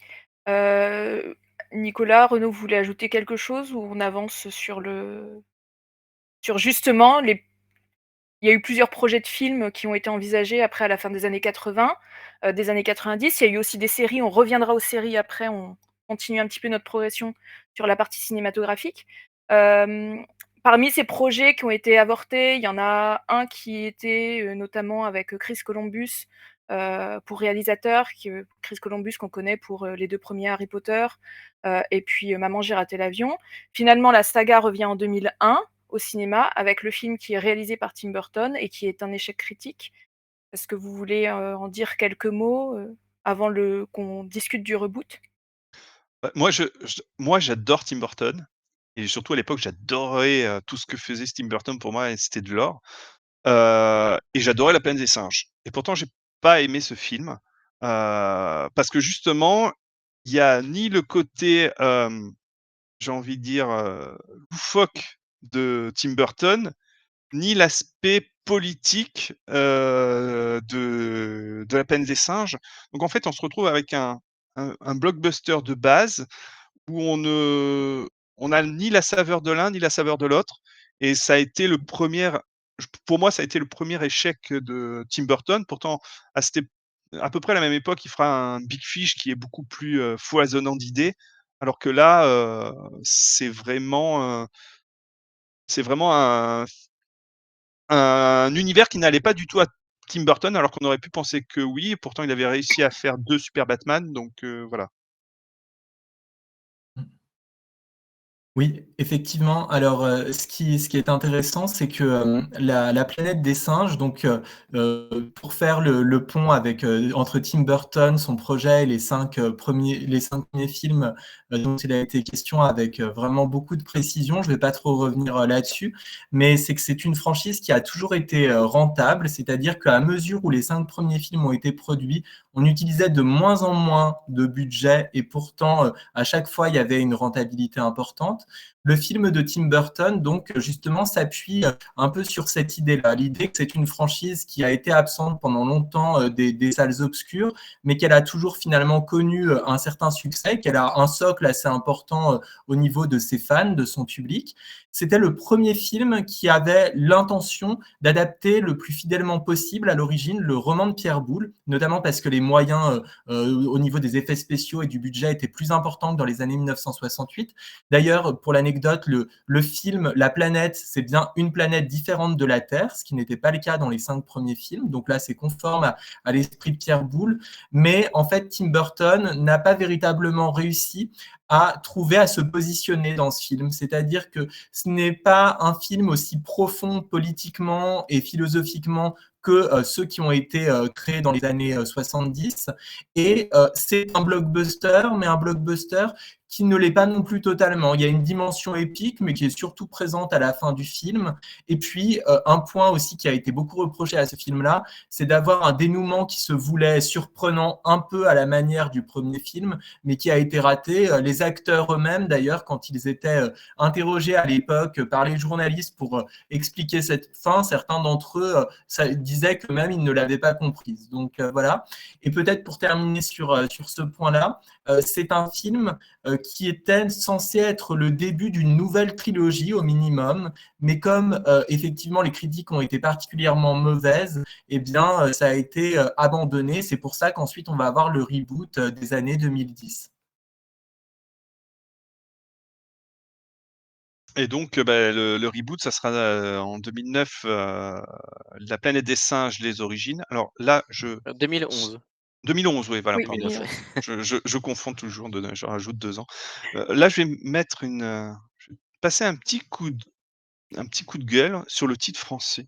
Nicolas, Renaud, vous voulez ajouter quelque chose ou on avance sur justement il y a eu plusieurs projets de films qui ont été envisagés après à la fin des années 80, des années 90. Il y a eu aussi des séries, on reviendra aux séries après, on continue un petit peu notre progression sur la partie cinématographique. Parmi ces projets qui ont été avortés, il y en a un qui était notamment avec Chris Columbus pour réalisateur, Chris Columbus qu'on connaît pour les 2 premiers Harry Potter et puis Maman j'ai raté l'avion. Finalement, la saga revient en 2001 au cinéma avec le film qui est réalisé par Tim Burton et qui est un échec critique. Est-ce que vous voulez en dire quelques mots avant qu'on discute du reboot? Bah, moi j'adore Tim Burton et surtout à l'époque j'adorais tout ce que faisait Tim Burton. Pour moi c'était de l'or. Et j'adorais La planète des singes et pourtant j'ai pas aimé ce film, parce que justement, il y a ni le côté, j'ai envie de dire, loufoque de Tim Burton, ni l'aspect politique de La planète des singes. Donc en fait, on se retrouve avec un blockbuster de base où on a ni la saveur de l'un, ni la saveur de l'autre. Et ça a été pour moi, ça a été le premier échec de Tim Burton. Pourtant, à peu près à la même époque, il fera un Big Fish qui est beaucoup plus foisonnant d'idées. Alors que là, c'est vraiment un univers qui n'allait pas du tout à Tim Burton, alors qu'on aurait pu penser que oui. Et pourtant, il avait réussi à faire 2 super Batman. Donc voilà. Oui, effectivement. Alors, ce qui est intéressant, c'est que, la planète des singes, donc, pour faire le pont avec, entre Tim Burton, son projet et les 5 premiers films, dont il a été question avec, vraiment beaucoup de précision. Je vais pas trop revenir, là-dessus, mais c'est que c'est une franchise qui a toujours été, rentable. C'est-à-dire qu'à mesure où les 5 premiers films ont été produits, on utilisait de moins en moins de budget et pourtant, à chaque fois, il y avait une rentabilité importante. le film de Tim Burton, donc, justement, s'appuie un peu sur cette idée-là. L'idée que c'est une franchise qui a été absente pendant longtemps des salles obscures, mais qu'elle a toujours finalement connu un certain succès, qu'elle a un socle assez important au niveau de ses fans, de son public. C'était le premier film qui avait l'intention d'adapter le plus fidèlement possible à l'origine le roman de Pierre Boulle, notamment parce que les moyens au niveau des effets spéciaux et du budget étaient plus importants que dans les années 1968. D'ailleurs, pour l'anecdote, le film La planète, c'est bien une planète différente de la Terre, ce qui n'était pas le cas dans les 5 premiers films. Donc là, c'est conforme à l'esprit de Pierre Boulle. Mais en fait, Tim Burton n'a pas véritablement réussi à trouver à se positionner dans ce film. C'est-à-dire que ce n'est pas un film aussi profond politiquement et philosophiquement que ceux qui ont été créés dans les années 70. Et c'est un blockbuster, mais un blockbuster qui ne l'est pas non plus totalement. Il y a une dimension épique, mais qui est surtout présente à la fin du film. Et puis, un point aussi qui a été beaucoup reproché à ce film-là, c'est d'avoir un dénouement qui se voulait surprenant un peu à la manière du premier film, mais qui a été raté. Les acteurs eux-mêmes, d'ailleurs, quand ils étaient interrogés à l'époque par les journalistes pour expliquer cette fin, certains d'entre eux disaient que même ils ne l'avaient pas comprise. Donc voilà. Et peut-être pour terminer sur ce point-là, c'est un film qui était censé être le début d'une nouvelle trilogie au minimum, mais comme effectivement les critiques ont été particulièrement mauvaises, eh bien ça a été abandonné. C'est pour ça qu'ensuite on va avoir le reboot des années 2010. Et donc, le reboot, ça sera en 2009, La planète des singes, les origines. Alors là, 2011. 2011, oui, voilà, Oui, pardon. 2011, ouais. Je confonds toujours, je rajoute 2 ans. Là, je vais mettre je vais passer un petit coup de gueule sur le titre français.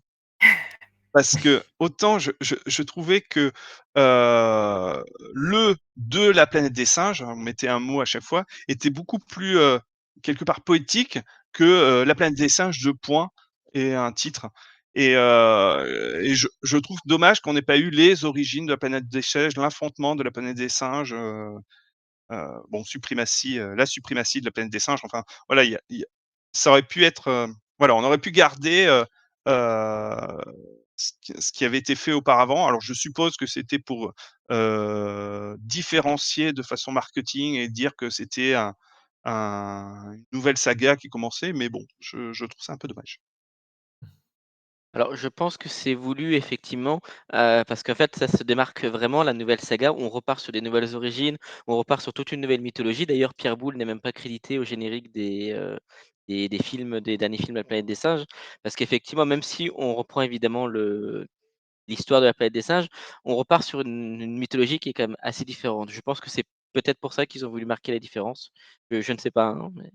Parce que autant je trouvais que, le de La planète des singes, on mettait un mot à chaque fois, était beaucoup plus, quelque part poétique que, La planète des singes, 2 points et un titre. Et je trouve dommage qu'on n'ait pas eu les origines de La planète des singes, l'affrontement de La planète des singes, bon, la suprématie de La planète des singes, enfin voilà, il y a ça aurait pu être, voilà, on aurait pu garder, heu, ce qui avait été fait auparavant. Alors je suppose que c'était pour, différencier de façon marketing et dire que c'était une nouvelle saga qui commençait, mais bon, je trouve ça un peu dommage. Alors, je pense que c'est voulu effectivement, parce qu'en fait, ça se démarque vraiment la nouvelle saga. On repart sur des nouvelles origines, on repart sur toute une nouvelle mythologie. D'ailleurs, Pierre Boulle n'est même pas crédité au générique des films des derniers films de La planète des singes. Parce qu'effectivement, même si on reprend évidemment l'histoire de La planète des singes, on repart sur une mythologie qui est quand même assez différente. Je pense que c'est peut-être pour ça qu'ils ont voulu marquer la différence. Je ne sais pas, hein, mais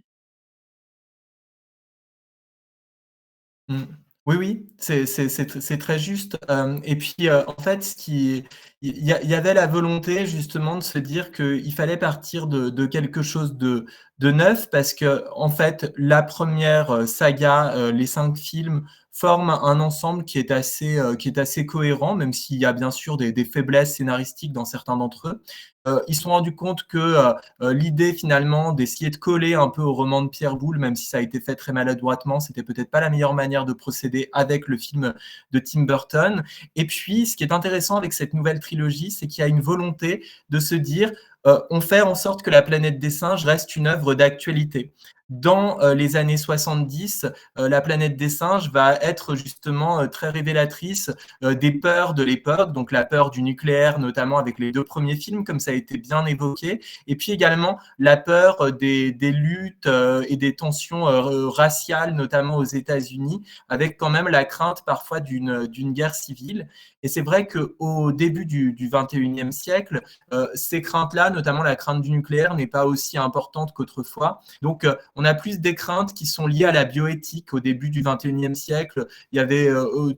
Mmh. Oui, oui, c'est très juste, et puis, en fait, ce qui il y avait la volonté justement de se dire qu'il fallait partir de quelque chose de neuf parce qu'en fait, la première saga, les 5 films forment un ensemble qui est assez cohérent, même s'il y a bien sûr des faiblesses scénaristiques dans certains d'entre eux. Ils se sont rendus compte que, l'idée finalement d'essayer de coller un peu au roman de Pierre Boulle, même si ça a été fait très maladroitement, c'était peut-être pas la meilleure manière de procéder avec le film de Tim Burton. Et puis, ce qui est intéressant avec cette nouvelle trilogie, c'est qu'il y a une volonté de se dire, on fait en sorte que La planète des singes reste une œuvre d'actualité. Dans les années 70, La planète des singes va être justement très révélatrice des peurs de l'époque, donc la peur du nucléaire, notamment avec les 2 premiers films, comme ça a été bien évoqué, et puis également la peur des luttes et des tensions raciales, notamment aux États-Unis, avec quand même la crainte parfois d'une guerre civile. Et c'est vrai qu'au début du 21e siècle, ces craintes-là, notamment la crainte du nucléaire, n'est pas aussi importante qu'autrefois. Donc, on a plus des craintes qui sont liées à la bioéthique. Au début du 21e siècle, il y avait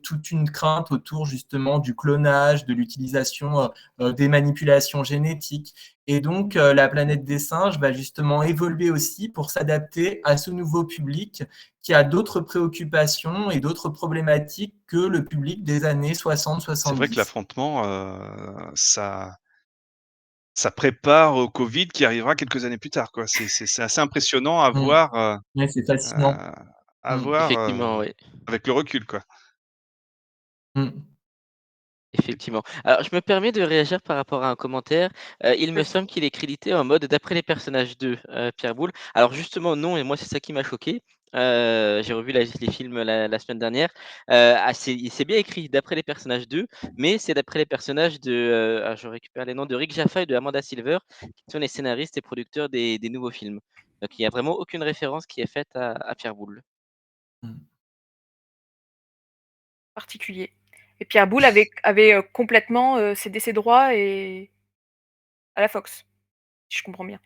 toute une crainte autour justement du clonage, de l'utilisation des manipulations génétiques. Et donc, La planète des singes va justement évoluer aussi pour s'adapter à ce nouveau public qui a d'autres préoccupations et d'autres problématiques que le public des années C'est vrai que 60-70. l'affrontement, ça ça prépare au Covid qui arrivera quelques années plus tard, quoi. C'est assez impressionnant à Mmh. voir, Ouais, c'est fascinant. à Mmh. voir, Effectivement, oui. avec le recul, quoi. Mmh. Effectivement. Alors, je me permets de réagir par rapport à un commentaire. Il me semble qu'il est crédité en mode d'après les personnages de Pierre Boulle. Alors justement, non, et moi, c'est ça qui m'a choqué. J'ai revu les films la semaine dernière. C'est bien écrit d'après les personnages d'eux, mais c'est d'après les personnages de. Je récupère les noms de Rick Jaffa et de Amanda Silver, qui sont les scénaristes et producteurs des nouveaux films. Donc, il n'y a vraiment aucune référence qui est faite à Pierre Boulle. Mmh. Particulier. Et Pierre Boulle avait complètement cédé ses droits à la Fox, si je comprends bien.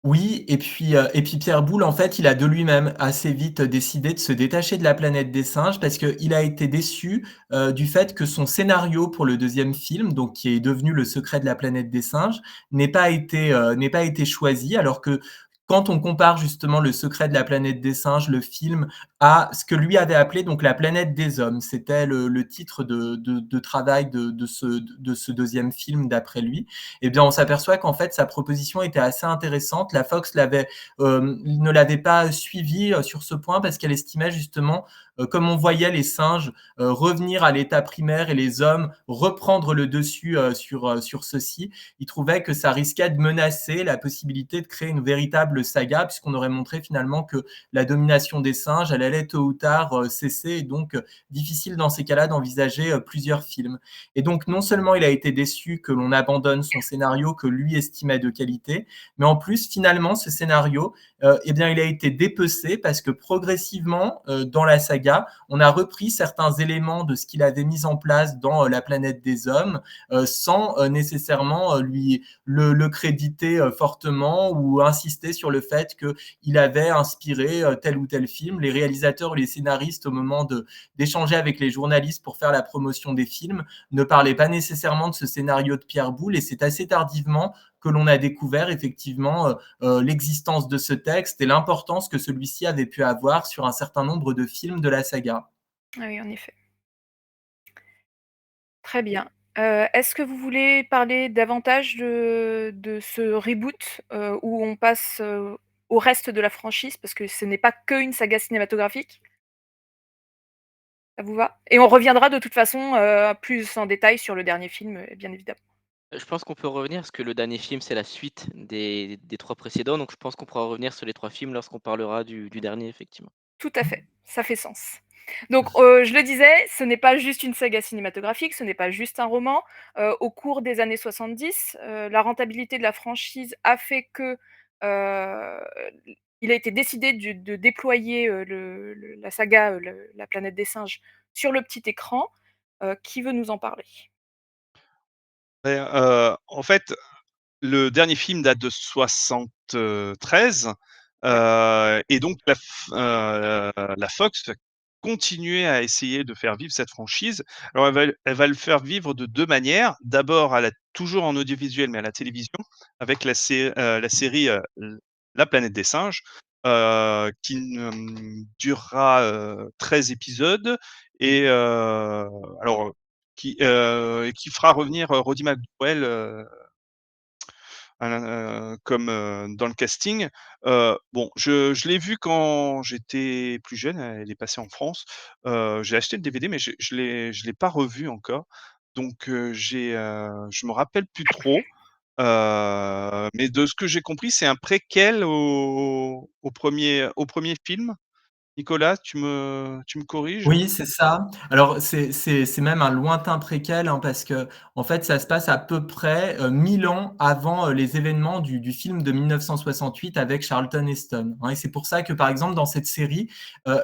Oui, et puis Pierre Boulle, en fait, il a de lui-même assez vite décidé de se détacher de la planète des singes parce qu'il a été déçu, du fait que son scénario pour le deuxième film, donc qui est devenu Le secret de la planète des singes, n'ait pas été choisi alors que quand on compare justement Le secret de la planète des singes, le film, à ce que lui avait appelé donc La planète des hommes, c'était le titre de travail de ce deuxième film d'après lui. Eh bien, on s'aperçoit qu'en fait, sa proposition était assez intéressante. La Fox ne l'avait pas suivi sur ce point parce qu'elle estimait justement, comme on voyait les singes revenir à l'état primaire et les hommes reprendre le dessus sur ceci, il trouvait que ça risquait de menacer la possibilité de créer une véritable saga, puisqu'on aurait montré finalement que la domination des singes, elle allait tôt ou tard cesser, et donc difficile dans ces cas-là d'envisager plusieurs films. Et donc, non seulement il a été déçu que l'on abandonne son scénario que lui estimait de qualité, mais en plus, finalement, ce scénario, eh bien, il a été dépecé parce que progressivement, dans la saga, on a repris certains éléments de ce qu'il avait mis en place dans La planète des hommes, sans nécessairement lui le créditer fortement ou insister sur le fait qu'il avait inspiré tel ou tel film. Les réalisateurs ou les scénaristes, au moment d'échanger avec les journalistes pour faire la promotion des films, ne parlait pas nécessairement de ce scénario de Pierre Boulle, et c'est assez tardivement que l'on a découvert effectivement l'existence de ce texte et l'importance que celui-ci avait pu avoir sur un certain nombre de films de la saga. Ah oui, en effet. Très bien. Est-ce que vous voulez parler davantage de ce reboot, où on passe, au reste de la franchise? Parce que ce n'est pas qu'une saga cinématographique. Ça vous va? Et on reviendra de toute façon, plus en détail sur le dernier film, bien évidemment. Je pense qu'on peut revenir parce que le dernier film, c'est la suite des 3 précédents, donc je pense qu'on pourra revenir sur les 3 films lorsqu'on parlera du dernier, effectivement. Tout à fait, ça fait sens. Donc, je le disais, ce n'est pas juste une saga cinématographique, ce n'est pas juste un roman. Au cours des années 70, la rentabilité de la franchise a fait que, heu, il a été décidé de déployer, la saga, La planète des singes sur le petit écran. Qui veut nous en parler? En fait, le dernier film date de 73, Ouais. et donc la Fox va continuer à essayer de faire vivre cette franchise. Alors elle va le faire vivre de 2 manières. D'abord toujours en audiovisuel, mais à la télévision avec la série, La planète des singes, qui durera, 13 épisodes, et alors qui fera revenir, Roddy McDowall, comme, dans le casting. Bon, je l'ai vue quand j'étais plus jeune, elle est passée en France. J'ai acheté le DVD, mais je l'ai pas revu encore. Donc, je me rappelle plus trop, mais de ce que j'ai compris, c'est un préquel au premier film. Nicolas, tu me corriges? Oui, c'est ça. Alors c'est même un lointain préquel, hein, parce qu'en fait, ça se passe à peu près, 1000 ans avant, les événements du film de 1968 avec Charlton Heston, hein, et c'est pour ça que, par exemple, dans cette série,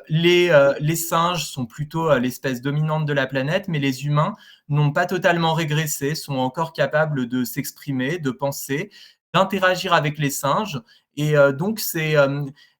les singes sont plutôt, l'espèce dominante de la planète, mais les humains n'ont pas totalement régressé, sont encore capables de s'exprimer, de penser, d'interagir avec les singes, et donc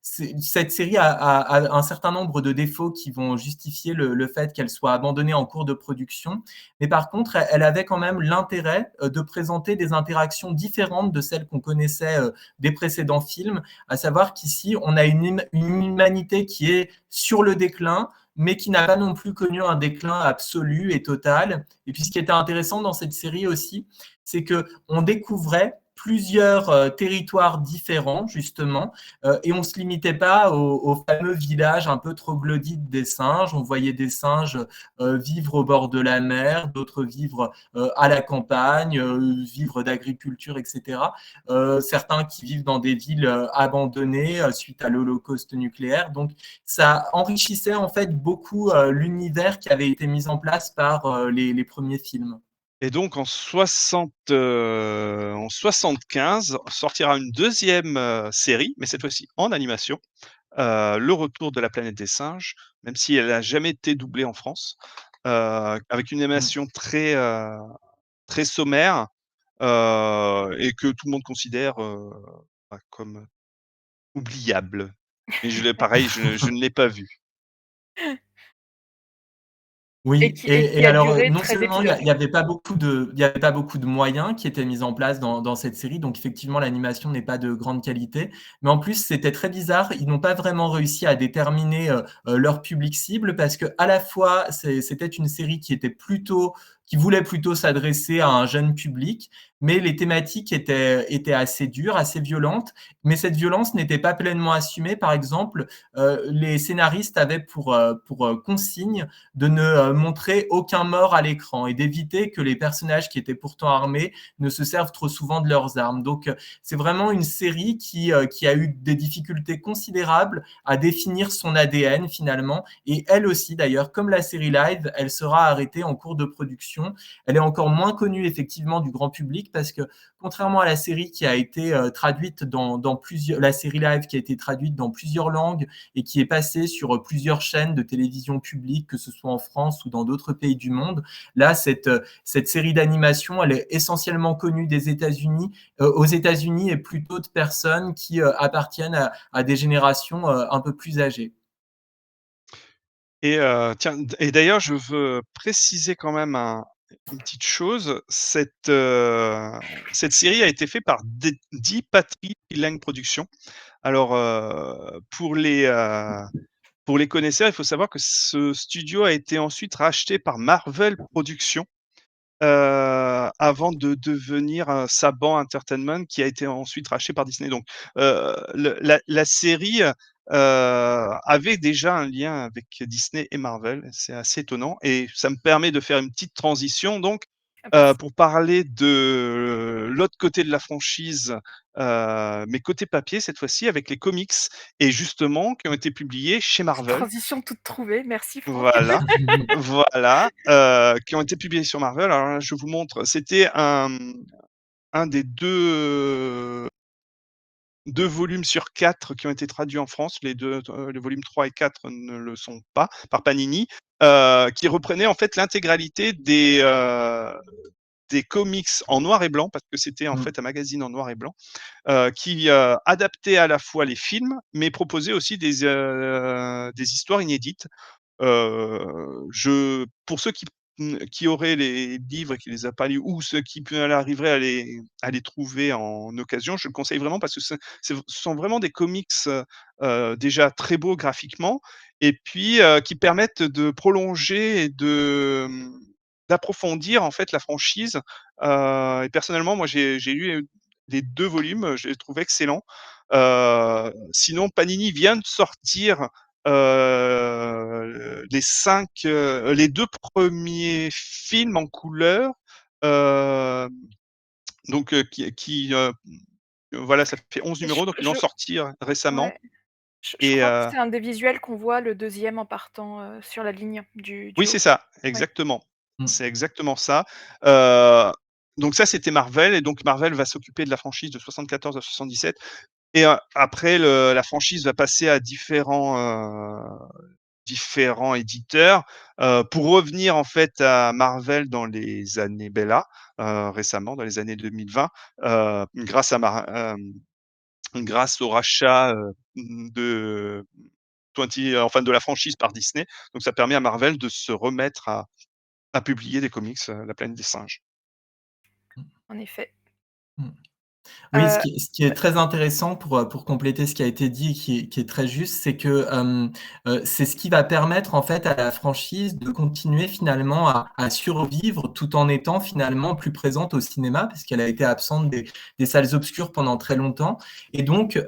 cette série a un certain nombre de défauts qui vont justifier le fait qu'elle soit abandonnée en cours de production. Mais par contre, elle avait quand même l'intérêt de présenter des interactions différentes de celles qu'on connaissait des précédents films, à savoir qu'ici, on a une humanité qui est sur le déclin, mais qui n'a pas non plus connu un déclin absolu et total. Et puis ce qui était intéressant dans cette série aussi, c'est qu'on découvrait plusieurs territoires différents, justement, et on ne se limitait pas au fameux village un peu troglodyte des singes. On voyait des singes vivre au bord de la mer, d'autres vivre à la campagne, vivre d'agriculture, etc. Certains qui vivent dans des villes abandonnées suite à l'Holocauste nucléaire. Donc, ça enrichissait en fait beaucoup l'univers qui avait été mis en place par les premiers films. Et donc en 75 sortira une deuxième série, mais cette fois-ci en animation, Le Retour de la planète des singes, même si elle n'a jamais été doublée en France, avec une animation très sommaire, et que tout le monde considère comme oubliable. Et pareil, je ne l'ai pas vue. Oui, Et qui et a alors, duré non 13 seulement il épisodes. y avait pas beaucoup il y avait pas beaucoup de moyens qui étaient mis en place dans cette série, donc effectivement l'animation n'est pas de grande qualité, mais en plus c'était très bizarre, ils n'ont pas vraiment réussi à déterminer leur public cible parce que à la fois c'était une série qui voulait plutôt s'adresser à un jeune public, mais les thématiques étaient assez dures, assez violentes, mais cette violence n'était pas pleinement assumée. Par exemple, les scénaristes avaient pour consigne de ne montrer aucun mort à l'écran et d'éviter que les personnages qui étaient pourtant armés ne se servent trop souvent de leurs armes. Donc, c'est vraiment une série qui a eu des difficultés considérables à définir son ADN finalement. Et elle aussi, d'ailleurs, comme la série live, elle sera arrêtée en cours de production. Elle est encore moins connue effectivement du grand public parce que contrairement à la série qui a été traduite dans plusieurs, la série live qui a été traduite dans plusieurs langues et qui est passée sur plusieurs chaînes de télévision publique, que ce soit en France ou dans d'autres pays du monde. Là, cette série d'animation, elle est essentiellement connue des États-Unis, aux États-Unis et plutôt de personnes qui appartiennent à des générations un peu plus âgées. Et tiens, et d'ailleurs, je veux préciser quand même une petite chose. Cette série a été faite par Di Patry Lang Productions. Alors, pour les connaisseurs, il faut savoir que ce studio a été ensuite racheté par Marvel Productions, avant de devenir, Saban Entertainment, qui a été ensuite racheté par Disney. Donc, la série, avait déjà un lien avec Disney et Marvel. C'est assez étonnant et ça me permet de faire une petite transition donc, pour parler de l'autre côté de la franchise, mais côté papier cette fois-ci avec les comics et justement qui ont été publiés chez Marvel. Transition toute trouvée, merci Franck. Voilà, voilà, qui ont été publiés sur Marvel. Alors là, je vous montre, c'était un des 2 volumes sur 4 qui ont été traduits en France. Les volumes 3 et 4 ne le sont pas, par Panini, qui reprenaient en fait l'intégralité des comics en noir et blanc, parce que c'était en fait un magazine en noir et blanc, qui adaptait à la fois les films, mais proposait aussi des histoires inédites. Pour ceux qui auraient les livres et qui les a pas lus ou ceux qui arriveraient à les trouver en occasion, je le conseille vraiment parce que ce sont vraiment des comics, déjà très beaux graphiquement et puis, qui permettent de prolonger et d'approfondir en fait la franchise, et personnellement moi j'ai lu les 2 volumes, je les trouve excellents. Sinon Panini vient de sortir les 2 premiers films en couleur, heu, donc voilà, ça fait 11 Je numéros, donc ils l'ont sorti récemment ouais, je et crois que c'est un des visuels qu'on voit le deuxième en partant, sur la ligne oui, du c'est haut. ça, Ouais. exactement. C'est exactement ça. Heu, donc ça, c'était Marvel et donc Marvel va s'occuper de la franchise de 74 à 77 et après la franchise va passer à différents éditeurs, pour revenir en fait à Marvel dans les années Bella, récemment dans les années 2020, grâce au rachat, de 20 enfin de la franchise par Disney. Donc ça permet à Marvel de se remettre à publier des comics, La planète des singes. En effet. Mmh. Oui, Heu, ce qui est ouais. très intéressant pour compléter ce qui a été dit et qui est très juste, c'est que, c'est ce qui va permettre en fait à la franchise de continuer finalement à survivre tout en étant finalement plus présente au cinéma, puisqu'elle a été absente des salles obscures pendant très longtemps et donc,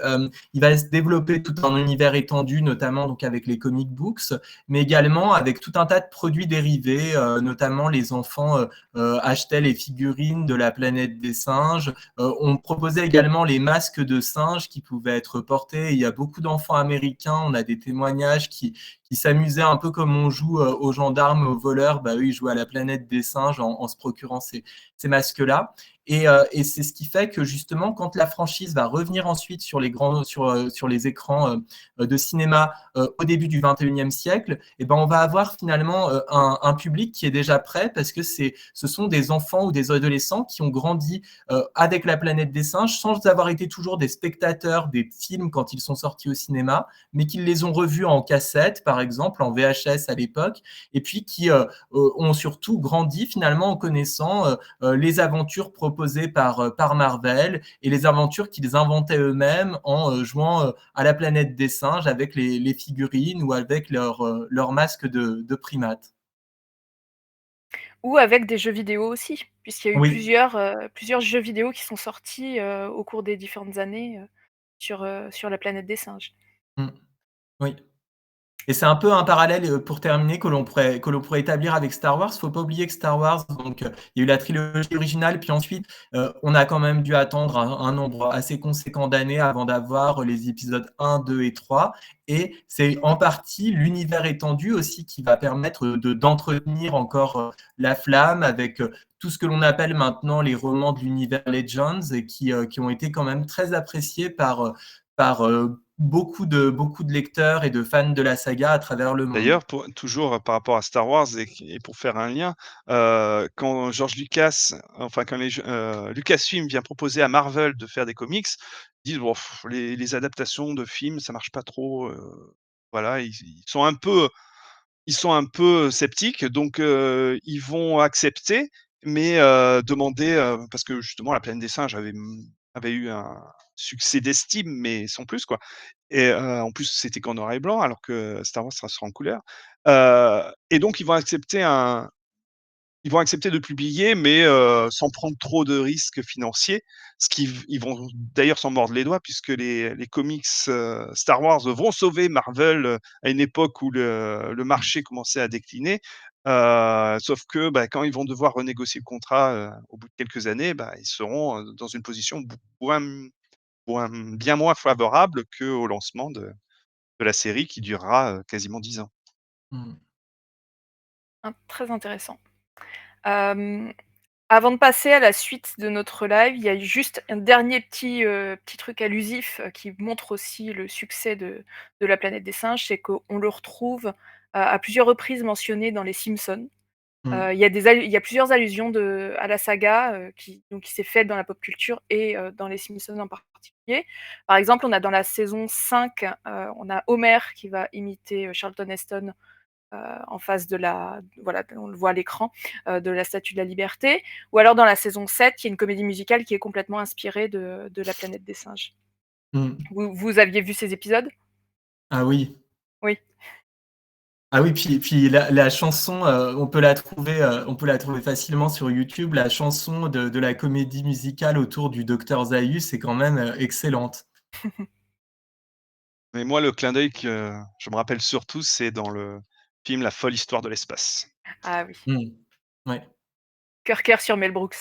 il va se développer tout un univers étendu, notamment donc avec les comic books, mais également avec tout un tas de produits dérivés, notamment les enfants, achetaient les figurines de la planète des singes, on proposait également les masques de singes qui pouvaient être portés. Il y a beaucoup d'enfants américains, on a des témoignages qui s'amusaient un peu comme on joue aux gendarmes, aux voleurs. Bah, eux, ils jouaient à la planète des singes en se procurant ces masques-là. Et c'est ce qui fait que justement, quand la franchise va revenir ensuite sur les écrans de cinéma au début du 21e siècle, et ben on va avoir finalement un public qui est déjà prêt parce que ce sont des enfants ou des adolescents qui ont grandi avec la planète des singes sans avoir été toujours des spectateurs des films quand ils sont sortis au cinéma, mais qu'ils les ont revus en cassette, par exemple, en VHS à l'époque, et puis qui ont surtout grandi finalement en connaissant les aventures proposées par Marvel et les aventures qu'ils inventaient eux-mêmes en jouant à la planète des singes avec les figurines ou avec leur masque de primates. Ou avec des jeux vidéo aussi, puisqu'il y a eu Oui. plusieurs jeux vidéo qui sont sortis, au cours des différentes années, sur la planète des singes. Mmh. Oui. Et c'est un peu un parallèle, pour terminer, que l'on pourrait établir avec Star Wars. Faut pas oublier que Star Wars, donc, il y a eu la trilogie originale, puis ensuite, on a quand même dû attendre un nombre assez conséquent d'années avant d'avoir les épisodes 1, 2 et 3. Et c'est en partie l'univers étendu aussi qui va permettre d'entretenir encore la flamme avec tout ce que l'on appelle maintenant les romans de l'univers Legends et qui ont été quand même très appréciés par beaucoup de lecteurs et de fans de la saga à travers le monde. D'ailleurs, toujours par rapport à Star Wars et pour faire un lien, quand George Lucas, enfin quand Lucasfilm vient proposer à Marvel de faire des comics, ils disent: «Bon, les adaptations de films, ça marche pas trop», voilà, ils sont un peu sceptiques, donc ils vont accepter, mais demander, parce que justement La Planète des Singes avait eu un succès d'estime, mais sans plus, quoi. Et en plus, c'était qu'en noir et blanc, alors que Star Wars, ça sera en couleur. Et donc ils vont accepter de publier, mais sans prendre trop de risques financiers. Ils vont d'ailleurs s'en mordre les doigts puisque les comics, Star Wars vont sauver Marvel, à une époque où le marché commençait à décliner. Sauf que, bah, quand ils vont devoir renégocier le contrat, au bout de quelques années, bah, ils seront, dans une position bien moins favorable qu'au lancement de la série qui durera, quasiment 10 ans. Mmh. Très intéressant. Hem, Avant de passer à la suite de notre live, il y a juste un dernier petit truc allusif, qui montre aussi le succès de La Planète des Singes, c'est qu'on le retrouve, à plusieurs reprises mentionné dans Les Simpsons. Mmh. Il y a plusieurs allusions à la saga, qui s'est faite dans la pop culture et dans Les Simpsons en particulier. Par exemple, on a dans la saison 5, on a Homer qui va imiter, Charlton Heston, en face de la voilà, on le voit à l'écran, de la Statue de la Liberté. Ou alors dans la saison 7, il y a une comédie musicale qui est complètement inspirée de La Planète des Singes. Mmh. Vous aviez vu ces épisodes? Ah oui. Oui. Ah oui, puis la chanson, on peut la trouver facilement sur YouTube. La chanson de la comédie musicale autour du docteur Zaius est quand même, excellente. Mais moi, le clin d'œil que je me rappelle surtout, c'est dans le film La folle histoire de l'espace. Ah oui. Mmh. Ouais. Cœur, cœur sur Mel Brooks.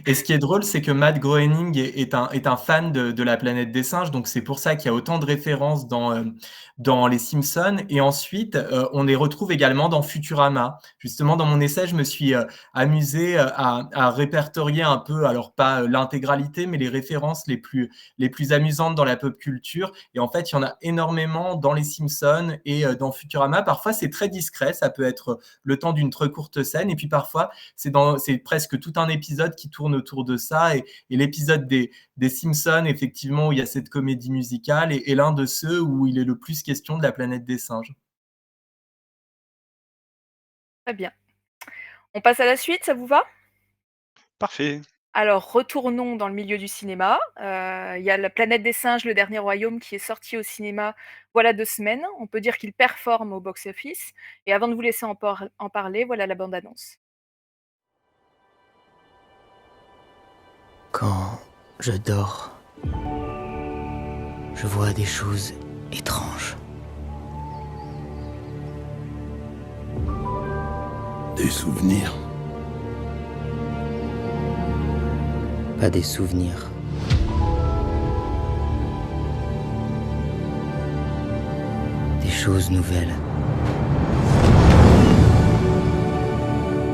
Et ce qui est drôle, c'est que Matt Groening est un fan de La Planète des Singes, donc c'est pour ça qu'il y a autant de références dans Les Simpsons. Et ensuite, on les retrouve également dans Futurama. Justement, dans mon essai, je me suis amusé à répertorier un peu, alors pas l'intégralité, mais les références les plus amusantes dans la pop culture. Et en fait, il y en a énormément dans Les Simpsons et dans Futurama. Parfois, c'est très discret, ça peut être le temps d'une très courte scène, et puis parfois, c'est presque tout un épisode qui tourne autour de ça. Et l'épisode des Simpsons, effectivement, où il y a cette comédie musicale, est l'un de ceux où il est le plus question de la planète des singes. Très bien. On passe à la suite, ça vous va? Parfait. Alors, retournons dans le milieu du cinéma. Il y a La planète des singes, le dernier royaume qui est sorti au cinéma voilà 2 semaines. On peut dire qu'il performe au box-office et avant de vous laisser en parler, voilà la bande annonce. Quand je dors, je vois des choses étranges. Des souvenirs. Pas des souvenirs. Des choses nouvelles.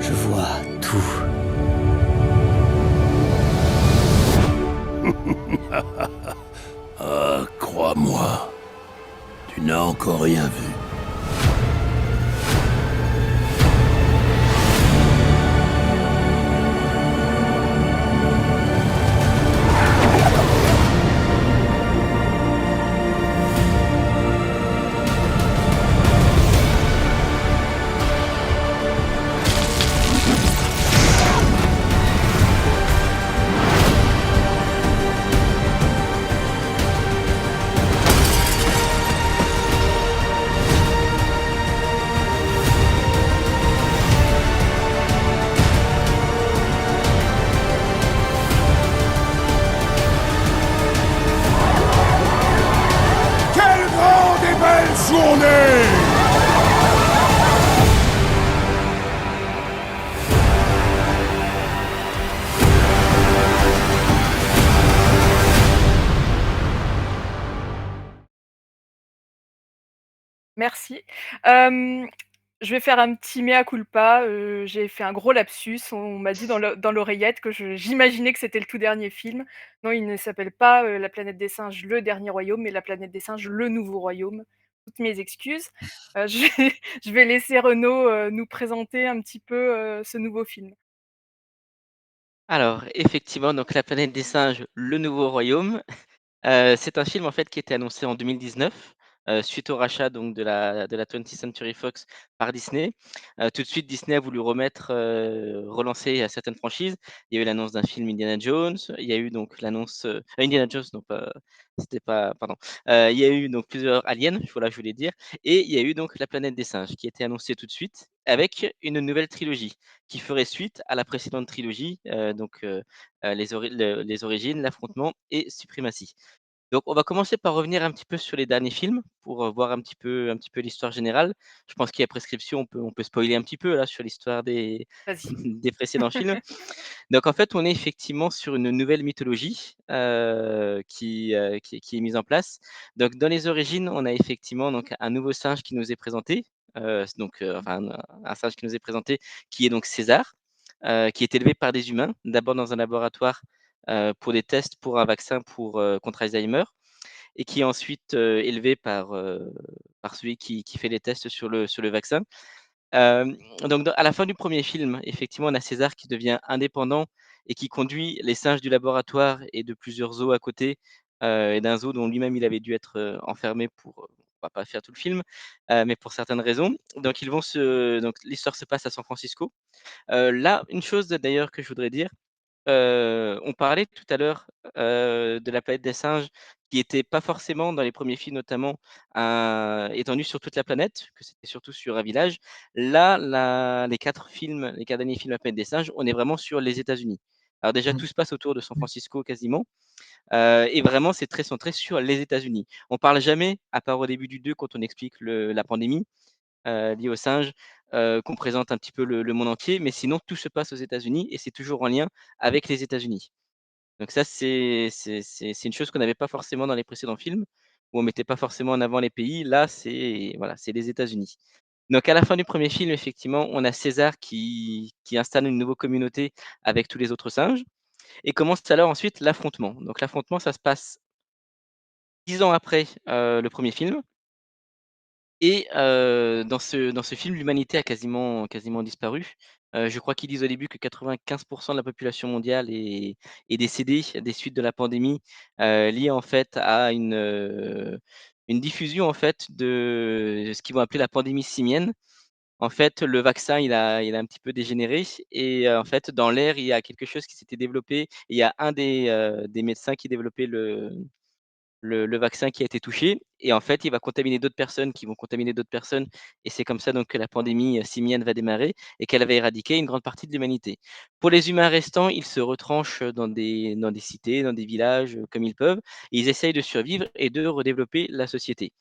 Je vois tout. Ah, crois-moi, tu n'as encore rien vu. Quelle grande et belle journée! Merci. Je vais faire un petit mea culpa, j'ai fait un gros lapsus. On m'a dit dans l'oreillette que j'imaginais que c'était le tout dernier film. Non, il ne s'appelle pas, La planète des singes, le dernier royaume, mais La planète des singes, le nouveau royaume. Toutes mes excuses. Je vais laisser Renaud, nous présenter un petit peu, ce nouveau film. Alors, effectivement, donc La planète des singes, le nouveau royaume. C'est un film en fait qui était annoncé en 2019, suite au rachat donc de la 20th Century Fox par Disney. Tout de suite Disney a voulu relancer, certaines franchises. Il y a eu l'annonce d'un film Indiana Jones, il y a eu donc l'annonce, Indiana Jones non pas, c'était pas pardon. Il y a eu donc plusieurs aliens, voilà, je voulais dire et il y a eu donc La planète des singes qui a été annoncée tout de suite avec une nouvelle trilogie qui ferait suite à la précédente trilogie, les origines, l'affrontement et suprématie. Donc on va commencer par revenir un petit peu sur les derniers films pour, voir un petit peu l'histoire générale. Je pense qu'il y a prescription, on peut spoiler un petit peu là sur l'histoire des Vas-y. des précédents films. Donc en fait, on est effectivement sur une nouvelle mythologie, qui est mise en place. Donc dans les origines, on a effectivement donc un nouveau singe qui nous est présenté, enfin un singe qui nous est présenté qui est donc César, qui est élevé par des humains, d'abord dans un laboratoire, pour des tests pour un vaccin contre Alzheimer et qui est ensuite, élevé par celui qui fait les tests sur le vaccin. Donc à la fin du premier film, effectivement, on a César qui devient indépendant et qui conduit les singes du laboratoire et de plusieurs zoos à côté, et d'un zoo dont lui-même il avait dû être, enfermé pour, on va pas faire tout le film, mais pour certaines raisons. Donc l'histoire se passe à San Francisco. Là, une chose d'ailleurs que je voudrais dire, on parlait tout à l'heure, de la planète des singes qui était pas forcément dans les premiers films notamment, étendue sur toute la planète, que c'était surtout sur un village. Là, les 4 derniers films La planète des singes, on est vraiment sur les États-Unis. Alors déjà, Mmh. tout se passe autour de San Francisco quasiment, et vraiment c'est très centré sur les États-Unis. On parle jamais, à part au début du 2 quand on explique la pandémie, liée aux singes, qu'on présente un petit peu le monde entier, mais sinon tout se passe aux États-Unis et c'est toujours en lien avec les États-Unis. Donc ça, c'est une chose qu'on n'avait pas forcément dans les précédents films, où on mettait pas forcément en avant les pays. Là, c'est voilà, c'est les États-Unis. Donc à la fin du premier film, effectivement, on a César qui installe une nouvelle communauté avec tous les autres singes et commence alors ensuite l'affrontement. Donc l'affrontement, ça se passe 10 ans après, le premier film. Et dans ce film, l'humanité a quasiment disparu. Je crois qu'ils disent au début que 95 de la population mondiale est décédée des suites de la pandémie, liée en fait à une diffusion en fait de ce qu'ils vont appeler la pandémie simienne. En fait, le vaccin, il a un petit peu dégénéré et en fait, dans l'air, il y a quelque chose qui s'était développé. Il y a un des médecins qui développait le vaccin qui a été touché et en fait, il va contaminer d'autres personnes qui vont contaminer d'autres personnes et c'est comme ça donc que la pandémie, simienne va démarrer et qu'elle va éradiquer une grande partie de l'humanité. Pour les humains restants, ils se retranchent dans des cités, dans des villages, comme ils peuvent et ils essayent de survivre et de redévelopper la société.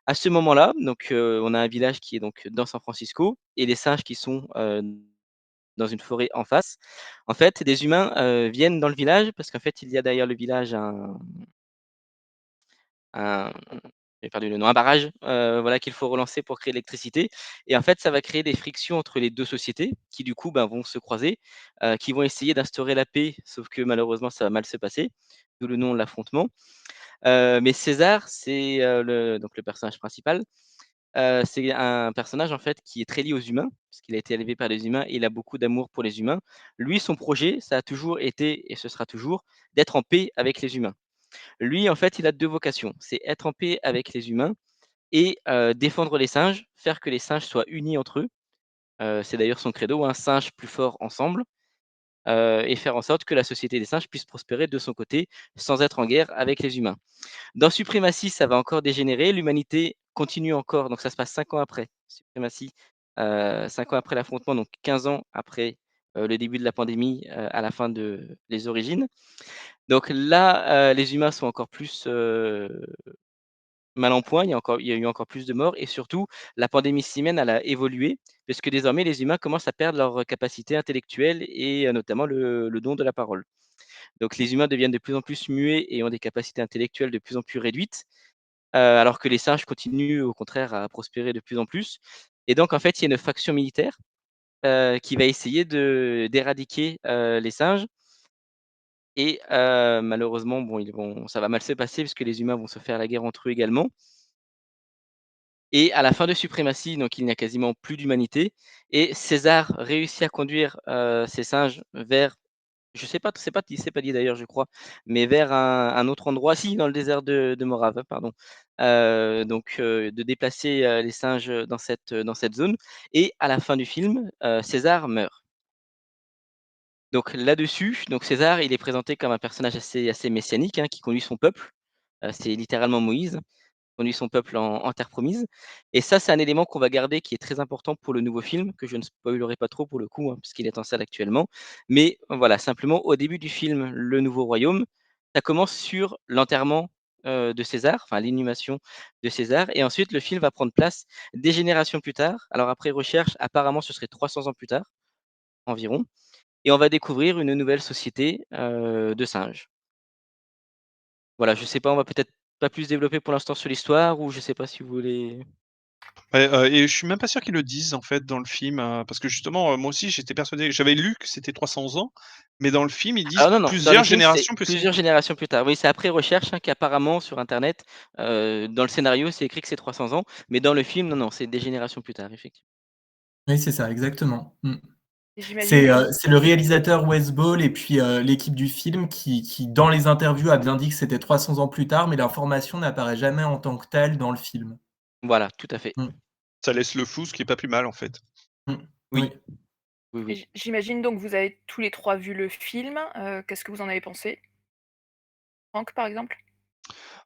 À ce moment-là, donc on a un village qui est donc dans San Francisco et les singes qui sont, dans une forêt en face. En fait, des humains, viennent dans le village parce qu'en fait, il y a derrière le village un j'ai perdu le nom, un barrage, voilà, qu'il faut relancer pour créer l'électricité et en fait, ça va créer des frictions entre les 2 sociétés qui, du coup, ben, vont se croiser, qui vont essayer d'instaurer la paix, sauf que malheureusement, ça va mal se passer, d'où le nom de l'affrontement. Mais César, c'est, le personnage principal, c'est un personnage, en fait, qui est très lié aux humains, parce qu'il a été élevé par les humains et il a beaucoup d'amour pour les humains. Lui, son projet, ça a toujours été et ce sera toujours d'être en paix avec les humains. Lui, en fait, il a 2 vocations. C'est être en paix avec les humains et défendre les singes, faire que les singes soient unis entre eux. C'est d'ailleurs son credo, un singe plus fort ensemble, et faire en sorte que la société des singes puisse prospérer de son côté, sans être en guerre avec les humains. Dans Suprématie, ça va encore dégénérer, l'humanité continue encore, donc ça se passe 5 ans après Suprématie, 5 ans après l'affrontement, donc 15 ans après, le début de la pandémie, à la fin de Les Origines. Donc là, les humains sont encore plus, mal en point, il y a eu encore plus de morts et surtout la pandémie simienne, elle a évolué puisque désormais les humains commencent à perdre leurs capacités intellectuelles et notamment le don de la parole. Donc les humains deviennent de plus en plus muets et ont des capacités intellectuelles de plus en plus réduites, alors que les singes continuent au contraire à prospérer de plus en plus et donc en fait, il y a une faction militaire, qui va essayer d'éradiquer, les singes et malheureusement, bon, ça va mal se passer puisque les humains vont se faire la guerre entre eux également. Et à la fin de Suprématie, donc il n'y a quasiment plus d'humanité et César réussit à conduire, ces singes vers je sais pas, c'est pas dit d'ailleurs je crois, mais vers un autre endroit si dans le désert de Morave, pardon. De déplacer, les singes, dans cette zone et à la fin du film, César meurt. Donc là-dessus, donc César, il est présenté comme un personnage assez messianique, hein, qui conduit son peuple, c'est littéralement Moïse. Conduit son peuple en terre promise et ça, c'est un élément qu'on va garder qui est très important pour le nouveau film, que je ne spoilerai pas trop pour le coup, hein, puisqu'il est en salle actuellement. Mais voilà, simplement au début du film Le Nouveau Royaume, ça commence sur l'enterrement, de César, enfin l'inhumation de César et ensuite le film va prendre place des générations plus tard. Alors après recherche, apparemment ce serait 300 ans plus tard, environ et on va découvrir une nouvelle société, de singes. Voilà, je sais pas, on va peut-être pas plus développer pour l'instant sur l'histoire ou je sais pas si vous voulez. Ouais, et je suis même pas sûr qu'ils le disent en fait dans le film, parce que justement, moi aussi j'étais persuadé j'avais lu que c'était 300 ans, mais dans le film ils disent Alors non, non, dans le plusieurs film, c'est générations plus plusieurs générations plus tard. Oui, c'est après recherche, hein, qu'apparemment sur internet, dans le scénario, c'est écrit que c'est 300 ans, mais dans le film, non, non, c'est des générations plus tard, effectivement. Oui, c'est ça, exactement. J'imagine donc C'est le réalisateur Wes Ball et puis, l'équipe du film qui dans les interviews a bien dit que c'était 300 ans plus tard, mais l'information n'apparaît jamais en tant que telle dans le film. Voilà, tout à fait. Ça laisse le flou, ce qui est pas plus mal en fait. Oui. Oui. Oui, et oui. j'imagine donc vous avez tous les 3 vu le film, qu'est-ce que vous en avez pensé? Franck, par exemple?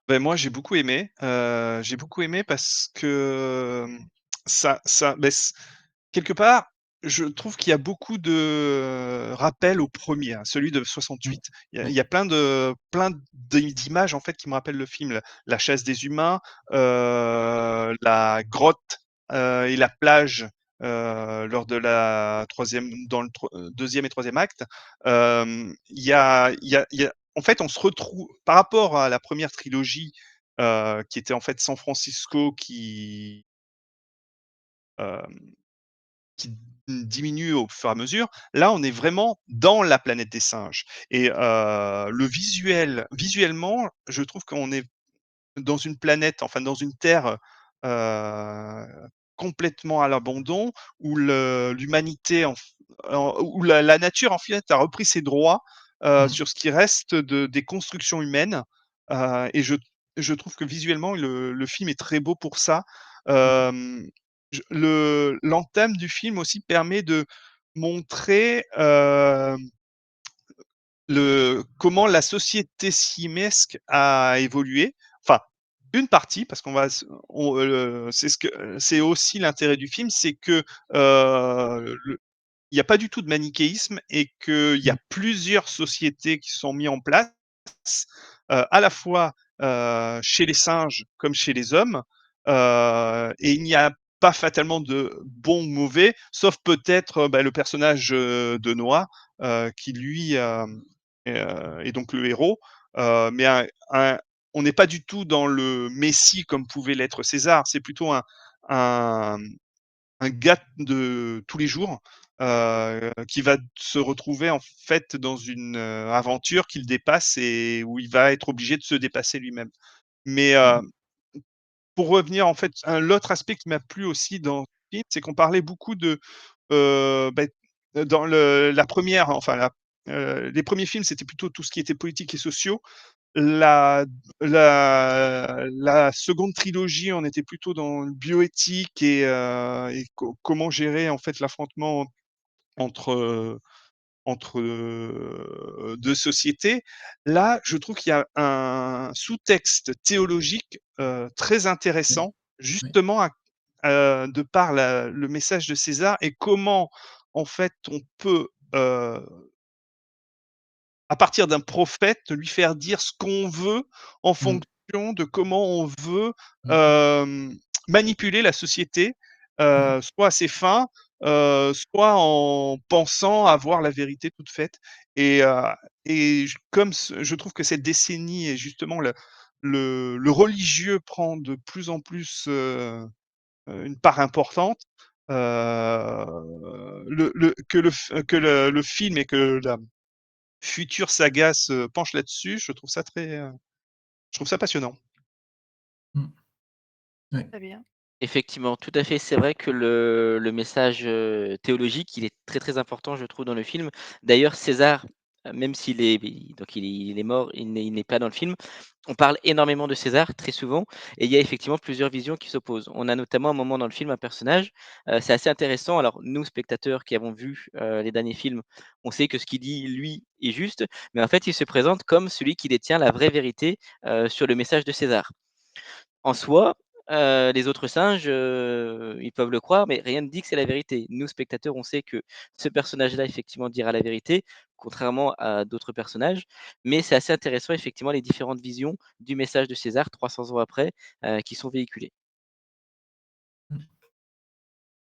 Moi j'ai beaucoup aimé parce que, ça beh, quelque part, je trouve qu'il y a beaucoup de rappels au premier, à celui de 68. Il y a plein d'images, en fait, qui me rappellent le film. La chasse des humains, la grotte, et la plage, lors de la 3e dans le 2e et 3e acte. Il y a en fait, on se retrouve par rapport à la première trilogie, qui était, en fait, San Francisco hem qui diminue au fur et à mesure. Là, on est vraiment dans la planète des singes et le visuellement, je trouve qu'on est dans une planète, enfin dans une terre, heu, complètement à l'abandon où l'humanité où la nature en fait a repris ses droits, sur ce qui reste des constructions humaines, et je trouve que visuellement le film est très beau pour ça. Hem l'entame du film aussi permet de montrer, comment la société simiesque a évolué. Enfin, une partie, parce qu'on va c'est aussi l'intérêt du film, c'est que, il y a pas du tout de manichéisme et qu'il y a plusieurs sociétés qui sont mis en place, à la fois, chez les singes comme chez les hommes, et il n'y a pas fatalement de bon ou mauvais, sauf peut-être, le personnage, de Noah, qui lui, est donc le héros, mais on n'est pas du tout dans le messie comme pouvait l'être César. C'est plutôt un gars de tous les jours, qui va se retrouver en fait dans une, aventure qui le dépasse et où il va être obligé de se dépasser lui-même. Mais, pour revenir en fait, l'autre aspect qui m'a plu aussi dans le film, c'est qu'on parlait beaucoup de, beh, dans la première, enfin les premiers films, c'était plutôt tout ce qui était politique et sociaux. La la seconde trilogie, on était plutôt dans le bioéthique et comment gérer en fait l'affrontement entre, entre, 2 sociétés. Là, je trouve qu'il y a un sous-texte théologique, très intéressant, justement de par le message de César et comment en fait on peut, à partir d'un prophète, lui faire dire ce qu'on veut en fonction de comment on veut, manipuler la société, soit à ses fins, soit en pensant avoir la vérité toute faite et heu comme je trouve que cette décennie est justement le religieux prend de plus en plus, une part importante, le film et que la future saga se penche là-dessus, je trouve ça passionnant. Très bien. Effectivement, tout à fait. C'est vrai que le message, théologique, il est très, très important, je trouve, dans le film. D'ailleurs, César, même s'il est donc il est mort, il n'est pas dans le film. On parle énormément de César, très souvent et il y a effectivement plusieurs visions qui s'opposent. On a notamment un moment dans le film, un personnage, c'est assez intéressant. Alors nous, spectateurs qui avons vu, les derniers films, on sait que ce qu'il dit, lui, est juste, mais en fait, il se présente comme celui qui détient la vraie vérité, sur le message de César. En soi, les autres singes, ils peuvent le croire, mais rien ne dit que c'est la vérité. Nous, spectateurs, on sait que ce personnage-là, effectivement, dira la vérité, contrairement à d'autres personnages. Mais c'est assez intéressant, effectivement, les différentes visions du message de César 300 ans après, qui sont véhiculées.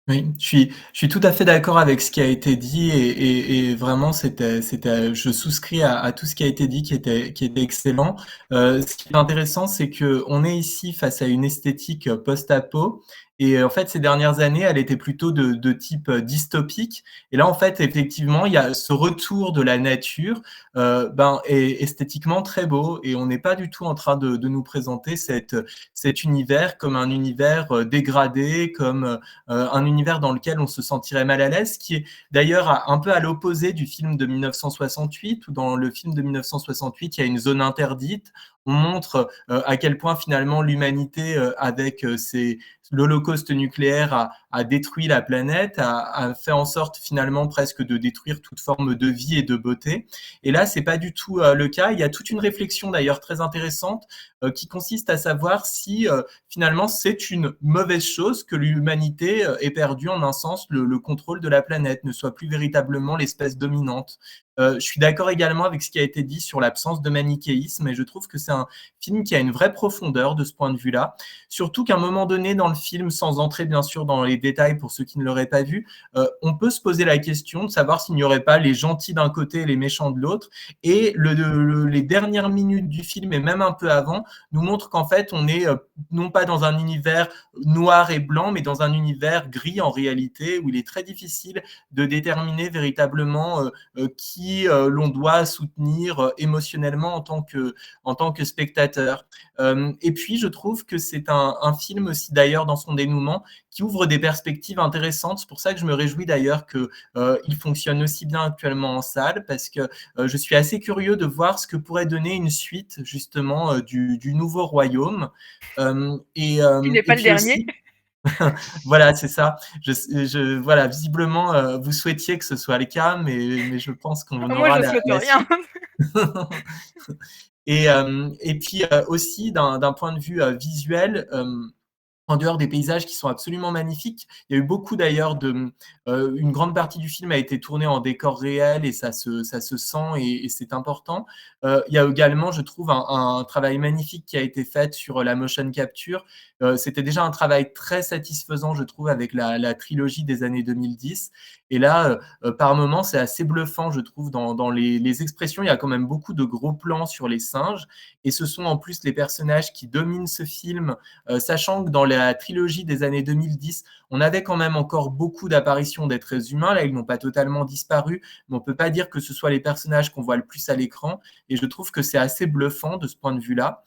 Oui, je suis tout à fait d'accord avec ce qui a été dit et vraiment je souscris à tout ce qui a été dit qui était excellent. Ce qui est intéressant, c'est qu'on est ici face à une esthétique post-apo et en fait, ces dernières années, elle était plutôt de type dystopique et là, en fait, effectivement, il y a ce retour de la nature, est esthétiquement très beau et on n'est pas du tout en train de nous présenter cet univers comme un univers, dégradé, comme, un univers dans lequel on se sentirait mal à l'aise, qui est d'ailleurs un peu à l'opposé du film de 1968, où dans le film de 1968, il y a une zone interdite. On montre à quel point finalement l'humanité, avec l'holocauste nucléaire, a détruit la planète, a fait en sorte finalement presque de détruire toute forme de vie et de beauté. Et là, c'est pas du tout le cas. Il y a toute une réflexion d'ailleurs très intéressante qui consiste à savoir si finalement c'est une mauvaise chose que l'humanité ait perdu en un sens le contrôle de la planète, ne soit plus véritablement l'espèce dominante. Je suis d'accord également avec ce qui a été dit sur l'absence de manichéisme et je trouve que c'est un film qui a une vraie profondeur de ce point de vue-là. Surtout qu'à un moment donné dans le film, sans entrer bien sûr dans les détails pour ceux qui ne l'auraient pas vu, on peut se poser la question de savoir s'il n'y aurait pas les gentils d'un côté et les méchants de l'autre. Et les dernières minutes du film et même un peu avant nous montrent qu'en fait on est non pas dans un univers noir et blanc, mais dans un univers gris en réalité, où il est très difficile de déterminer véritablement qui l'on doit soutenir émotionnellement en tant que spectateur. Et puis, je trouve que c'est un film aussi, d'ailleurs, dans son dénouement, qui ouvre des perspectives intéressantes. C'est pour ça que je me réjouis d'ailleurs qu'il fonctionne aussi bien actuellement en salle, parce que je suis assez curieux de voir ce que pourrait donner une suite, justement, du Nouveau Royaume. Qui n'est pas le dernier. Voilà, c'est ça. Voilà, visiblement, vous souhaitiez que ce soit le cas, mais je pense qu'on Moi, aura je souhaite la rien. suite. Et puis, aussi d'un point de vue, visuel, en dehors des paysages qui sont absolument magnifiques, il y a eu beaucoup d'ailleurs une grande partie du film a été tournée en décor réel et ça se sent et c'est important. Il y a également, je trouve, un travail magnifique qui a été fait sur la motion capture. C'était déjà un travail très satisfaisant, je trouve, avec la trilogie des années 2010. Et là, par moments, c'est assez bluffant, je trouve, dans les expressions. Il y a quand même beaucoup de gros plans sur les singes et ce sont en plus les personnages qui dominent ce film, sachant que dans la trilogie des années 2010, on avait quand même encore beaucoup d'apparitions d'êtres humains. Là, ils n'ont pas totalement disparu, mais on ne peut pas dire que ce soit les personnages qu'on voit le plus à l'écran. Et je trouve que c'est assez bluffant de ce point de vue-là.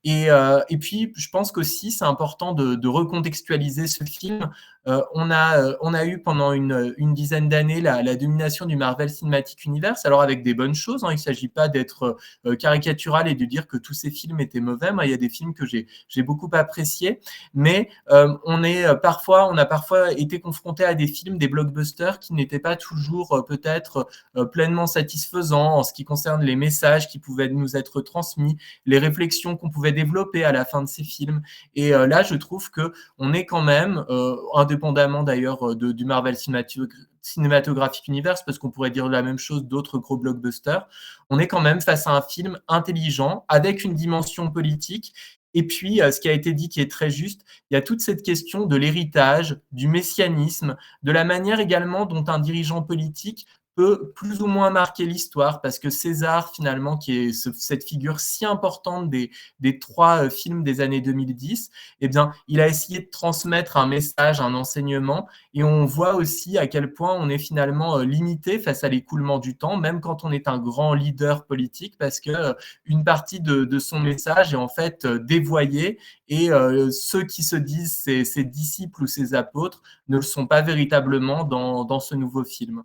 Et puis, je pense qu'aussi, c'est important de recontextualiser ce film. On a eu pendant une dizaine d'années la domination du Marvel Cinematic Universe, alors avec des bonnes choses. Hein, il ne s'agit pas d'être caricatural et de dire que tous ces films étaient mauvais. Moi, il y a des films que j'ai beaucoup appréciés, mais on a parfois été confronté à des films, des blockbusters qui n'étaient pas toujours peut-être pleinement satisfaisants en ce qui concerne les messages qui pouvaient nous être transmis, les réflexions qu'on pouvait développer à la fin de ces films. Et là, je trouve que on est quand même, indépendamment d'ailleurs du Marvel Cinematographic Universe, parce qu'on pourrait dire la même chose d'autres gros blockbusters, on est quand même face à un film intelligent, avec une dimension politique. Et puis, ce qui a été dit qui est très juste, il y a toute cette question de l'héritage, du messianisme, de la manière également dont un dirigeant politique peut plus ou moins marquer l'histoire, parce que César, finalement, qui est cette figure si importante des trois films des années 2010, eh bien, il a essayé de transmettre un message, un enseignement, et on voit aussi à quel point on est finalement limité face à l'écoulement du temps, même quand on est un grand leader politique, parce que une partie de son message est en fait dévoyée, et ceux qui se disent ses disciples ou ses apôtres ne le sont pas véritablement dans ce nouveau film.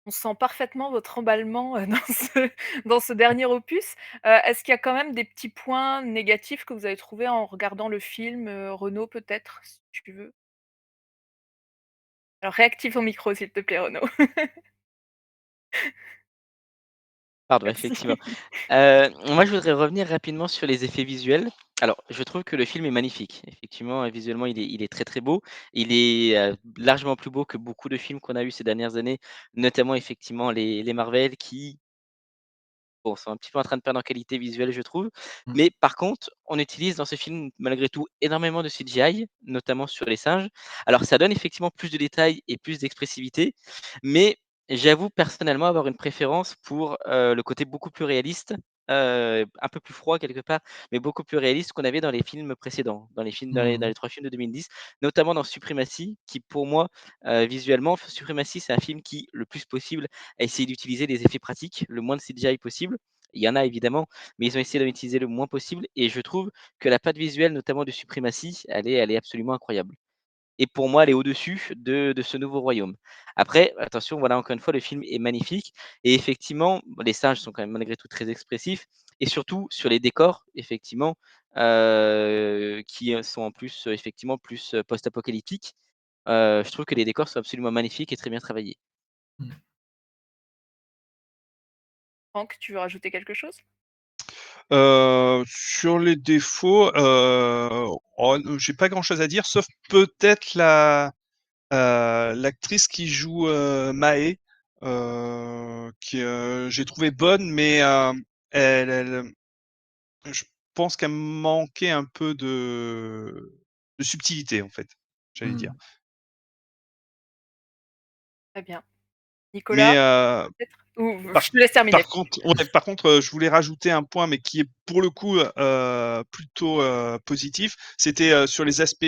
On sent parfaitement votre emballement, dans ce dernier opus. Est-ce qu'il y a quand même des petits points négatifs que vous avez trouvés en regardant le film, Renaud, peut-être, si tu veux? Alors réactive ton micro, s'il te plaît, Renaud. Pardon, Merci. effectivement. Moi, je voudrais revenir rapidement sur les effets visuels. Alors, je trouve que le film est magnifique. Effectivement, visuellement, il est très, très beau. Il est, largement plus beau que beaucoup de films qu'on a eu ces dernières années, notamment effectivement les Marvel qui, bon, sont un petit peu en train de perdre en qualité visuelle, je trouve. Mmh. Mais par contre, on utilise dans ce film, malgré tout, énormément de CGI, notamment sur les singes. Alors ça donne effectivement plus de détails et plus d'expressivité, mais j'avoue personnellement avoir une préférence pour, le côté beaucoup plus réaliste, un peu plus froid quelque part, mais beaucoup plus réaliste qu'on avait dans les films précédents, dans les Mmh. 3 films de 2010, notamment dans Supremacy qui pour moi, visuellement, Supremacy c'est un film qui, le plus possible, a essayé d'utiliser des effets pratiques, le moins de CGI possible. Il y en a évidemment, mais ils ont essayé d'en utiliser le moins possible et je trouve que la patte visuelle, notamment de Supremacy, elle est absolument incroyable et pour moi, elle est au-dessus de ce nouveau royaume. Après, attention, voilà, encore une fois, le film est magnifique et effectivement, bon, les singes sont quand même malgré tout très expressifs et surtout sur les décors, effectivement, qui, sont en plus, effectivement plus, post-apocalyptiques. Je trouve que les décors sont absolument magnifiques et très bien travaillés. Mmh. Franck, tu veux rajouter quelque chose? Sur les défauts, oh j'ai pas grand-chose à dire, sauf peut-être l'actrice qui joue, Mahé, qui, j'ai trouvé bonne, mais, elle, je pense qu'elle manquait un peu de subtilité, en fait, j'allais dire. Mmh. Très bien. Mais, Nicolas, peut-être? Ou par je te laisse terminer. par contre, je voulais rajouter un point, mais qui est pour le coup, plutôt, positif. C'était, sur les aspects,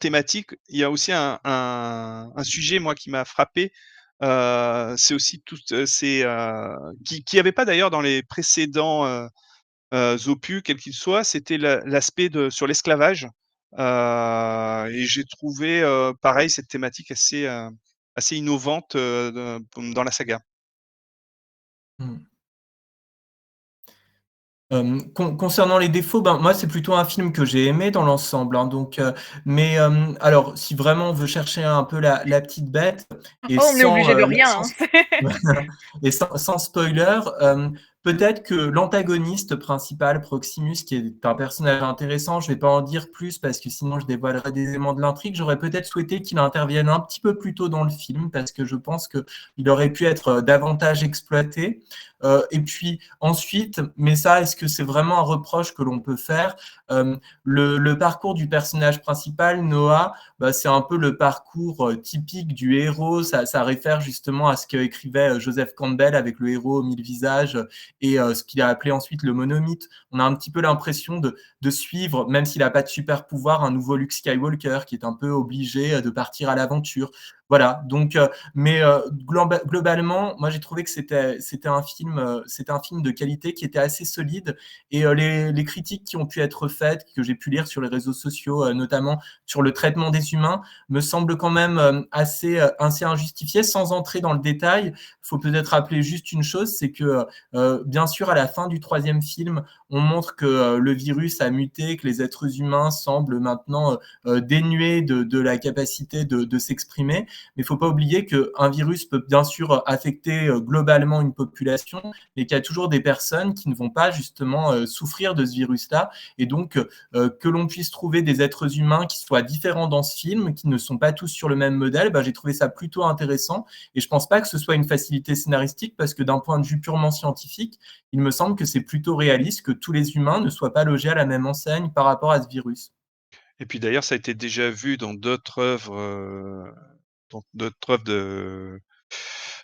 thématiques. Il y a aussi un sujet, moi, qui m'a frappé, c'est aussi toutes, ces, qui y avait pas d'ailleurs dans les précédents, opus, quels qu'ils soient, c'était l'aspect sur l'esclavage, et j'ai trouvé, pareil, cette thématique assez innovante, dans la saga. Mmh. Concernant les défauts, ben, moi, c'est plutôt un film que j'ai aimé dans l'ensemble, hein, donc mais alors si vraiment on veut chercher un peu la petite bête et Oh, on est sans, obligé de sans rien, s hein. et sans spoiler, peut-être que l'antagoniste principal, Proximus, qui est un personnage intéressant, je vais pas en dire plus parce que sinon je dévoilerais des éléments de l'intrigue. J'aurais peut-être souhaité qu'il intervienne un petit peu plus tôt dans le film parce que je pense qu'il aurait pu être, davantage exploité. Et puis ensuite, mais ça, est-ce que c'est vraiment un reproche que l'on peut faire? Le parcours du personnage principal, Noah, bah, c'est un peu le parcours typique du héros. Ça réfère justement à ce qu'écrivait Joseph Campbell avec le héros aux mille visages et ce qu'il a appelé ensuite le monomythe. On a un petit peu l'impression de suivre, même s'il n'a pas de super pouvoir, un nouveau Luke Skywalker qui est un peu obligé de partir à l'aventure. Voilà, donc, mais globalement, moi j'ai trouvé que c'était un film de qualité qui était assez solide et les critiques qui ont pu être faites, que j'ai pu lire sur les réseaux sociaux, notamment sur le traitement des humains, me semblent quand même assez injustifiées. Sans entrer dans le détail, il faut peut-être rappeler juste une chose, c'est que bien sûr à la fin du troisième film, on montre que le virus a muté, que les êtres humains semblent maintenant dénués de la capacité de s'exprimer. Mais il ne faut pas oublier qu'un virus peut bien sûr affecter globalement une population, mais qu'il y a toujours des personnes qui ne vont pas justement souffrir de ce virus-là. Et donc, que l'on puisse trouver des êtres humains qui soient différents dans ce film, qui ne sont pas tous sur le même modèle, bah, j'ai trouvé ça plutôt intéressant. Et je ne pense pas que ce soit une facilité scénaristique, parce que d'un point de vue purement scientifique, il me semble que c'est plutôt réaliste que tous les humains ne soient pas logés à la même enseigne par rapport à ce virus. Et puis d'ailleurs, ça a été déjà vu dans d'autres œuvres, de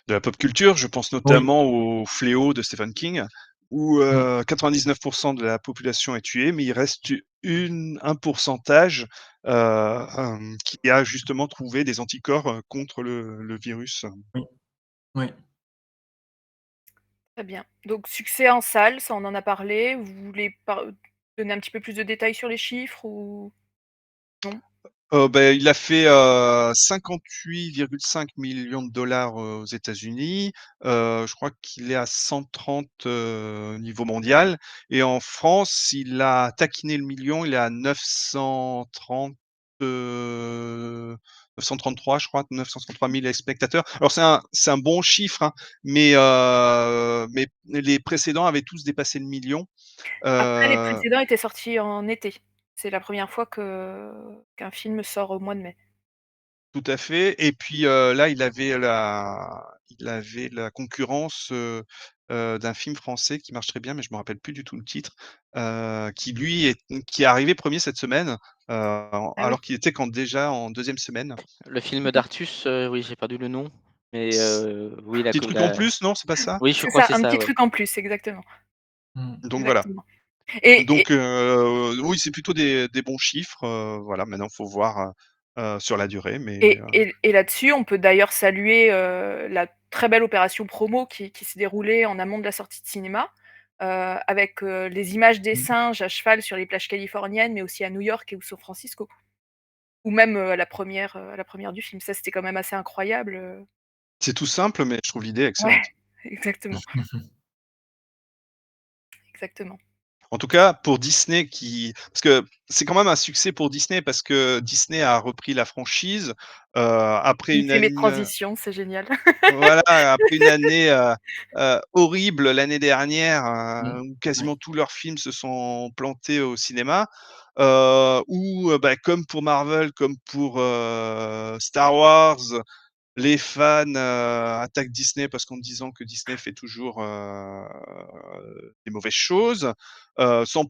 la pop culture. Je pense Oui. notamment au Fléau de Stephen King, où Mmh. 99 de la population est tuée, mais il reste un pourcentage qui a justement trouvé des anticorps contre le virus. Oui, oui. Très bien. Donc succès en salle, ça on en a parlé. Vous voulez donner un petit peu plus de détails sur les chiffres ou non? Beh, il a fait 58,5 millions de dollars aux États-Unis. Je crois qu'il est à 130 au niveau mondial et en France, il a taquiné le million, il est à 930, 933 je crois, 933 000 spectateurs. Alors c'est un bon chiffre, hein, mais les précédents avaient tous dépassé le million. Après les Heu précédents étaient sortis en été. C'est la première fois qu'un film sort au mois de mai. Tout à fait et puis, là, il avait la concurrence, d'un film français qui marche très bien, mais je me rappelle plus du tout le titre, qui est arrivé premier cette semaine, Ah oui. alors qu'il était déjà en deuxième semaine. Le film Mmh. d'Artus, oui, j'ai perdu le nom, mais C oui, Petit truc en plus, non, c'est pas ça? oui, je C'est crois que ça, c'est un ça, petit ouais. truc en plus, exactement, Mmh. Donc voilà. exactement. Et Donc oui, c'est plutôt des bons chiffres, voilà, maintenant faut voir, sur la durée, mais et là-dessus, on peut d'ailleurs saluer, la très belle opération promo qui s'est déroulée en amont de la sortie de cinéma, avec, les images des Mmh. singes à cheval sur les plages californiennes, mais aussi à New York et ou San Francisco. Ou même, à la première du film. Ça, c'était quand même assez incroyable, c'est tout simple, mais je trouve l'idée Ouais, excellente. exactement, exactement. En tout cas, pour Disney parce que c'est quand même un succès pour Disney, parce que Disney a repris la franchise, après Il une fait mes année, transitions, c'est génial. voilà, après une année, horrible l'année dernière, Mmh. où Ouais. quasiment tous leurs films se sont plantés au cinéma, où, bah, comme pour Marvel, comme pour, Star Wars, les fans, attaquent Disney parce qu'en disant que Disney fait toujours, des mauvaises choses, sans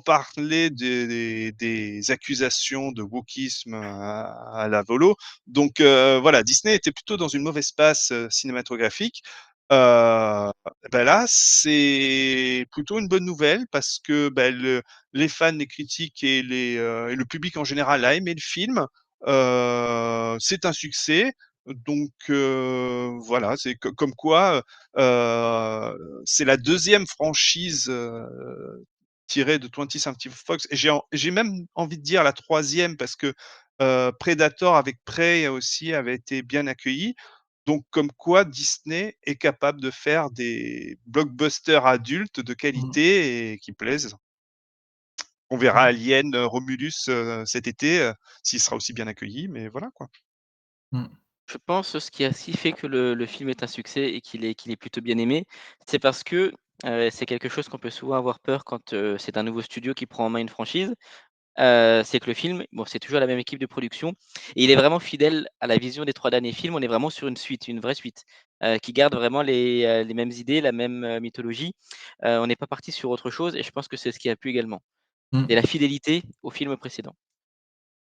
parler des accusations de wokisme à la volo. Donc voilà, Disney était plutôt dans une mauvaise passe, cinématographique. Heu, Bah, là, c'est plutôt une bonne nouvelle parce que, bah, les fans, les critiques et le public en général a aimé le film. C'est un succès. Donc voilà, c'est comme quoi, c'est la deuxième franchise, tirée de 20th Century Fox et j'ai même envie de dire la troisième parce que, Predator avec Prey aussi avait été bien accueilli. Donc comme quoi Disney est capable de faire des blockbusters adultes de qualité et qui plaisent. On verra Mmh. Alien, Romulus, cet été, s'il sera aussi bien accueilli, mais voilà quoi. Mmh. Je pense ce qui a aussi fait que le film est un succès et qu'il est plutôt bien aimé, c'est parce que, c'est quelque chose qu'on peut souvent avoir peur quand, c'est un nouveau studio qui prend en main une franchise, c'est que le film, bon, c'est toujours la même équipe de production et il est vraiment fidèle à la vision des 3 derniers films. On est vraiment sur une suite, une vraie suite, qui garde vraiment les mêmes idées, la même, mythologie. On n'est pas parti sur autre chose et je pense que c'est ce qui a plu également et Mmh. la fidélité au film précédent.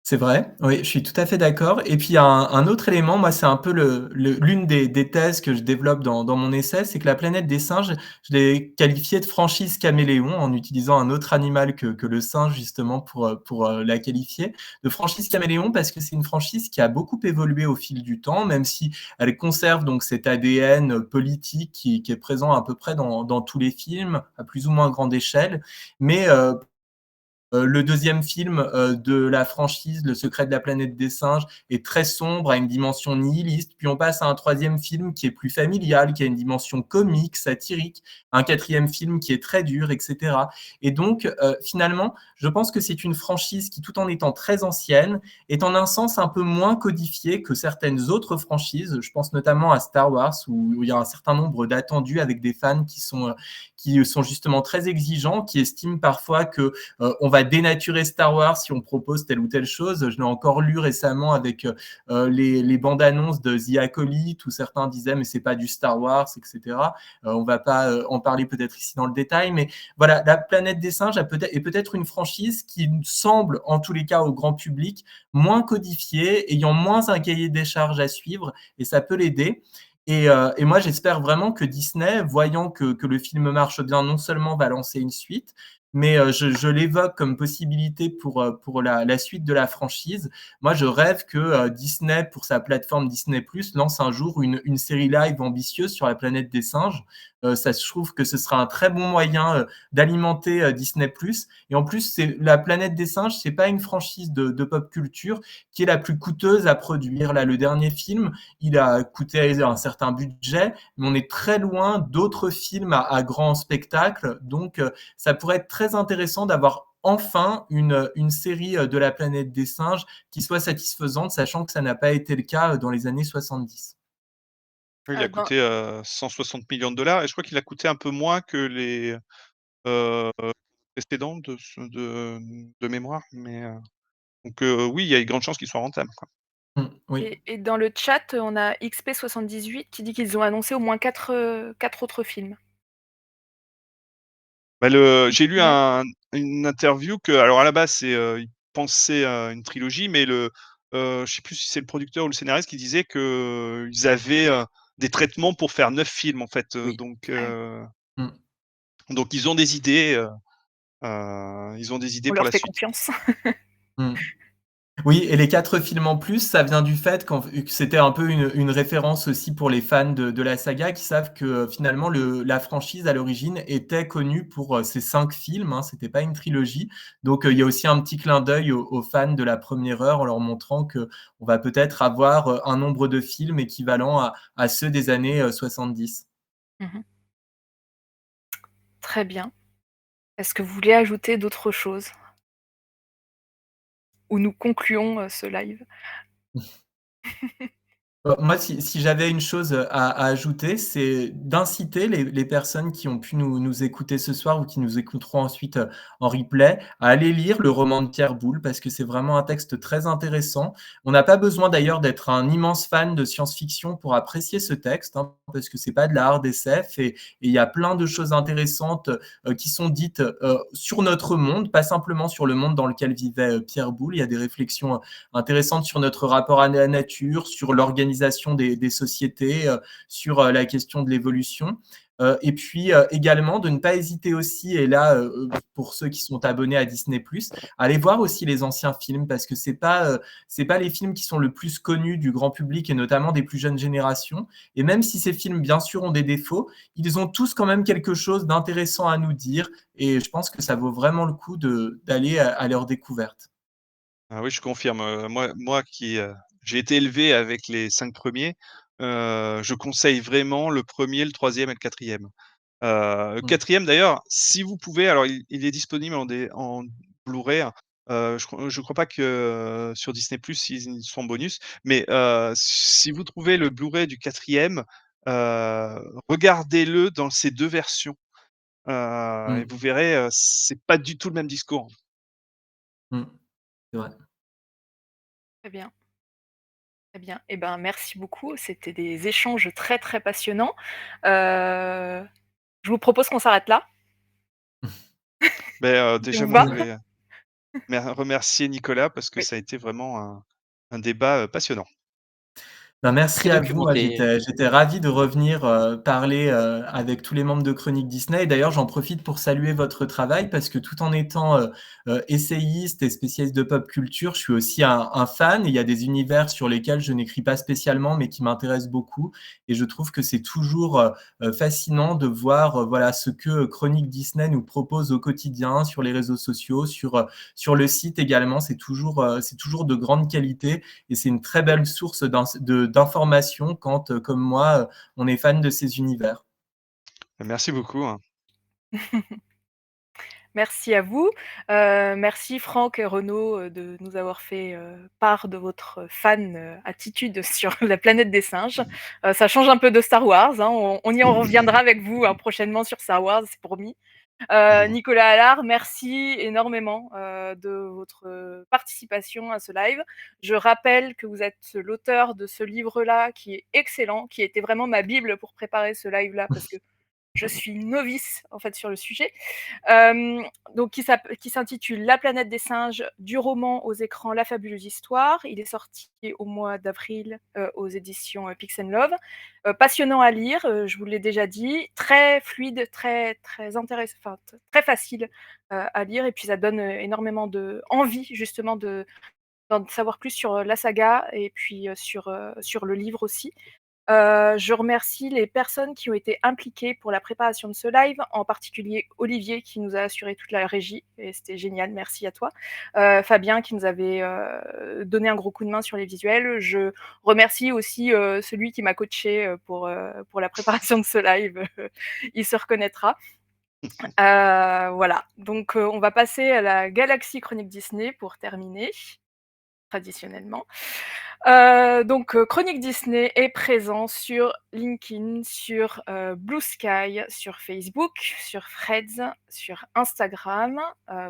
C'est vrai, oui, je suis tout à fait d'accord et puis il y a un autre élément, moi, c'est un peu l'une des thèses que je développe dans mon essai, c'est que La planète des singes, je l'ai qualifiée de franchise caméléon en utilisant un autre animal que le singe justement pour la qualifier. De franchise caméléon parce que c'est une franchise qui a beaucoup évolué au fil du temps, même si elle conserve donc cet ADN politique qui est présent à peu près dans tous les films, à plus ou moins grande échelle. Mais, le deuxième film, de la franchise, Le secret de la planète des singes, est très sombre, a une dimension nihiliste. Puis on passe à un troisième film qui est plus familial, qui a une dimension comique, satirique. Un quatrième film qui est très dur, et cetera. Et donc, finalement, je pense que c'est une franchise qui, tout en étant très ancienne, est en un sens un peu moins codifiée que certaines autres franchises. Je pense notamment à Star Wars, où il y a un certain nombre d'attendus avec des fans qui sont justement très exigeants, qui estiment parfois que on va dénaturer Star Wars si on propose telle ou telle chose. Je l'ai encore lu récemment avec les bandes annonces de The Acolyte où certains disaient mais c'est pas du Star Wars, etc. On va pas en parler peut-être ici dans le détail, mais voilà, La planète des singes est peut-être une franchise qui semble, en tous les cas au grand public, moins codifiée, ayant moins un cahier des charges à suivre, et ça peut l'aider. Et moi, j'espère vraiment que Disney, voyant que le film marche bien, non seulement va lancer une suite, mais je l'évoque comme possibilité pour la suite de la franchise. Moi, je rêve que Disney, pour sa plateforme Disney+, lance un jour une série live ambitieuse sur la planète des singes. Ça, je trouve que ce sera un très bon moyen d'alimenter Disney+. Et en plus, la planète des singes, c'est pas une franchise de pop culture qui est la plus coûteuse à produire. Là, le dernier film, il a coûté un certain budget, mais on est très loin d'autres films à grand spectacle. Donc, ça pourrait être très intéressant d'avoir enfin une série de la planète des singes qui soit satisfaisante, sachant que ça n'a pas été le cas dans les années 70. Oui, il a Ben, coûté, 160 millions de dollars et je crois qu'il a coûté un peu moins que les, heu, précédents de mémoire, mais, donc, oui, il y a une grande chance qu'il soit rentable, quoi. Oui. et dans le chat, on a XP78 qui dit qu'ils ont annoncé au moins 4 autres films. Bah, j'ai lu une interview que alors à la base, il pensait à une trilogie, mais je sais plus si c'est le producteur ou le scénariste qui disait qu'ils avaient, des traitements pour faire 9 films en fait, Oui. Mmh. donc ils ont des idées, ils ont des idées On pour leur la fait suite. confiance. Mmh. Oui, et les 4 films en plus, ça vient du fait que c'était un peu une référence aussi pour les fans de la saga qui savent que, finalement la franchise à l'origine était connue pour, ses 5 films, hein, c'était pas une trilogie. Donc, il y a aussi un petit clin d'œil aux fans de la première heure en leur montrant qu'on va peut-être avoir, un nombre de films équivalent à ceux des années, 70. Mmh. Très bien. Est-ce que vous voulez ajouter d'autres choses? Ou nous concluons, ce live? Moi, si j'avais une chose, à ajouter, c'est d'inciter les personnes qui ont pu nous écouter ce soir ou qui nous écouteront ensuite, en replay, à aller lire le roman de Pierre Boulle parce que c'est vraiment un texte très intéressant. On n'a pas besoin d'ailleurs d'être un immense fan de science-fiction pour apprécier ce texte, hein, parce que c'est pas de la hard SF et il y a plein de choses intéressantes, qui sont dites, sur notre monde, pas simplement sur le monde dans lequel vivait, Pierre Boulle. Il y a des réflexions intéressante sur notre rapport à la nature, sur l'organisation des sociétés, sur la question de l'évolution. Et puis également de ne pas hésiter aussi, et là, pour ceux qui sont abonnés à Disney+, allez voir aussi les anciens films parce que c'est pas les films qui sont le plus connus du grand public et notamment des plus jeunes générations. Et même si ces films, bien sûr, ont des défauts, ils ont tous quand même quelque chose d'intéressant à nous dire et je pense que ça vaut vraiment le coup d'aller à leur découverte. Ah oui, je confirme, moi qui, j'ai été élevé avec les 5 premiers, je conseille vraiment le 1er, le 3e et le 4e. Le Mmh. 4e d'ailleurs, si vous pouvez, alors il est disponible en Blu-ray, hein. Je crois pas que sur Disney+ ils sont en bonus, mais si vous trouvez le Blu-ray du 4e, regardez-le dans ces 2 versions, et Mmh. vous verrez, c'est pas du tout le même discours. Mmh. C'est vrai. Très bien. Très bien. Eh ben, merci beaucoup. C'était des échanges très, très passionnants. Je vous propose qu'on s'arrête là. Beh, Ça déjà vous moi je va? voulais, remercier Nicolas parce que Oui. ça a été vraiment un débat, passionnant. Ben, Très merci à vous. Moi, documenté. j'étais ravi de revenir, parler, avec tous les membres de Chroniques Disney et d'ailleurs, j'en profite pour saluer votre travail parce que tout en étant, essayiste et spécialiste de pop culture, je suis aussi un fan. Il y a des univers sur lesquels je n'écris pas spécialement, mais qui m'intéressent beaucoup et je trouve que c'est toujours, fascinant de voir, voilà, ce que Chroniques Disney nous propose au quotidien sur les réseaux sociaux, sur le site également. C'est toujours de grande qualité et c'est une très belle source d'informations quand, comme moi, on est fan de ces univers. Merci beaucoup, hein. Merci à vous. Merci Franck et Renaud, de nous avoir fait, part de votre fan, attitude sur la planète des singes. Ça change un peu de Star Wars, hein, on y en reviendra avec vous, hein, prochainement sur Star Wars, c'est promis. Nicolas Allard, merci énormément, de votre, participation à ce live. Je rappelle que vous êtes l'auteur de ce livre-là qui est excellent, qui était vraiment ma bible pour préparer ce live-là parce que je suis novice, en fait, sur le sujet. Hem, donc qui s'intitule La planète des singes, du roman aux écrans La fabuleuse histoire. Il est sorti au mois d'avril, aux éditions, Pix& Love. Passionnant à lire, je vous l'ai déjà dit, très fluide, très très enfin très facile, à lire et puis ça donne, énormément de envie justement d'en savoir plus sur, la saga et puis, sur le livre aussi. Je remercie les personnes qui ont été impliquées pour la préparation de ce live, en particulier Olivier qui nous a assuré toute la régie et c'était génial, merci à toi. Fabien qui nous avait, donné un gros coup de main sur les visuels. Je remercie aussi, celui qui m'a coaché, pour la préparation de ce live, il se reconnaîtra. Voilà, donc on va passer à la galaxie Chronique Disney pour terminer, traditionnellement. Donc Chronique Disney est présent sur LinkedIn, sur, Blue Sky, sur Facebook, sur Threads, sur Instagram.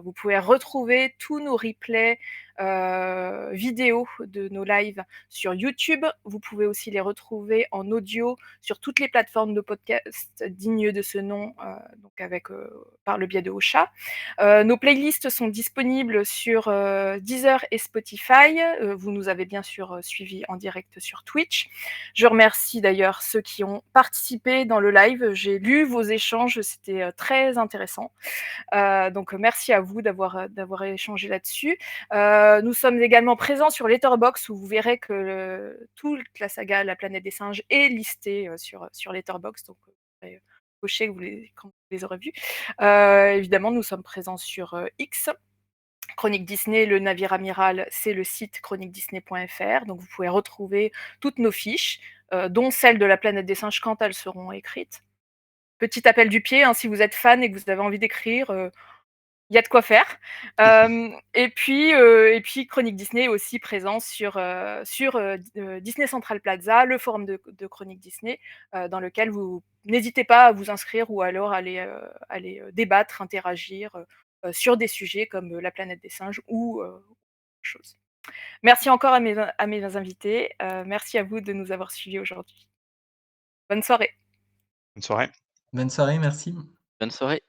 Vous pouvez retrouver tous nos replays, vidéo de nos lives sur YouTube. Vous pouvez aussi les retrouver en audio sur toutes les plateformes de podcast dignes de ce nom, donc avec, par le biais de Ocha. Nos playlists sont disponibles sur, Deezer et Spotify. Vous nous avez bien sûr, suivis en direct sur Twitch. Je remercie d'ailleurs ceux qui ont participé dans le live. J'ai lu vos échanges, c'était, très intéressant. Donc merci à vous d'avoir échangé là-dessus. Nous sommes également présents sur Letterboxd où vous verrez que toute la saga La planète des singes est listée, sur Letterboxd, donc vous pourrez cocher quand vous les aurez vus. Évidemment, nous sommes présents sur, X. Chronique Disney, le navire amiral, c'est le site chroniquedisney.fr, donc vous pouvez retrouver toutes nos fiches, dont celle de La planète des singes quand elles seront écrites. Petit appel du pied, hein, si vous êtes fan et que vous avez envie d'écrire, il y a de quoi faire. Et puis Chronique Disney est aussi présent sur, Disney Central Plaza, le forum de Chronique Disney, dans lequel vous n'hésitez pas à vous inscrire ou alors aller, débattre, interagir, sur des sujets comme, la planète des singes ou, autre chose. Merci encore à mes invités, merci à vous de nous avoir suivis aujourd'hui. Bonne soirée. Bonne soirée. Bonne soirée, merci. Bonne soirée.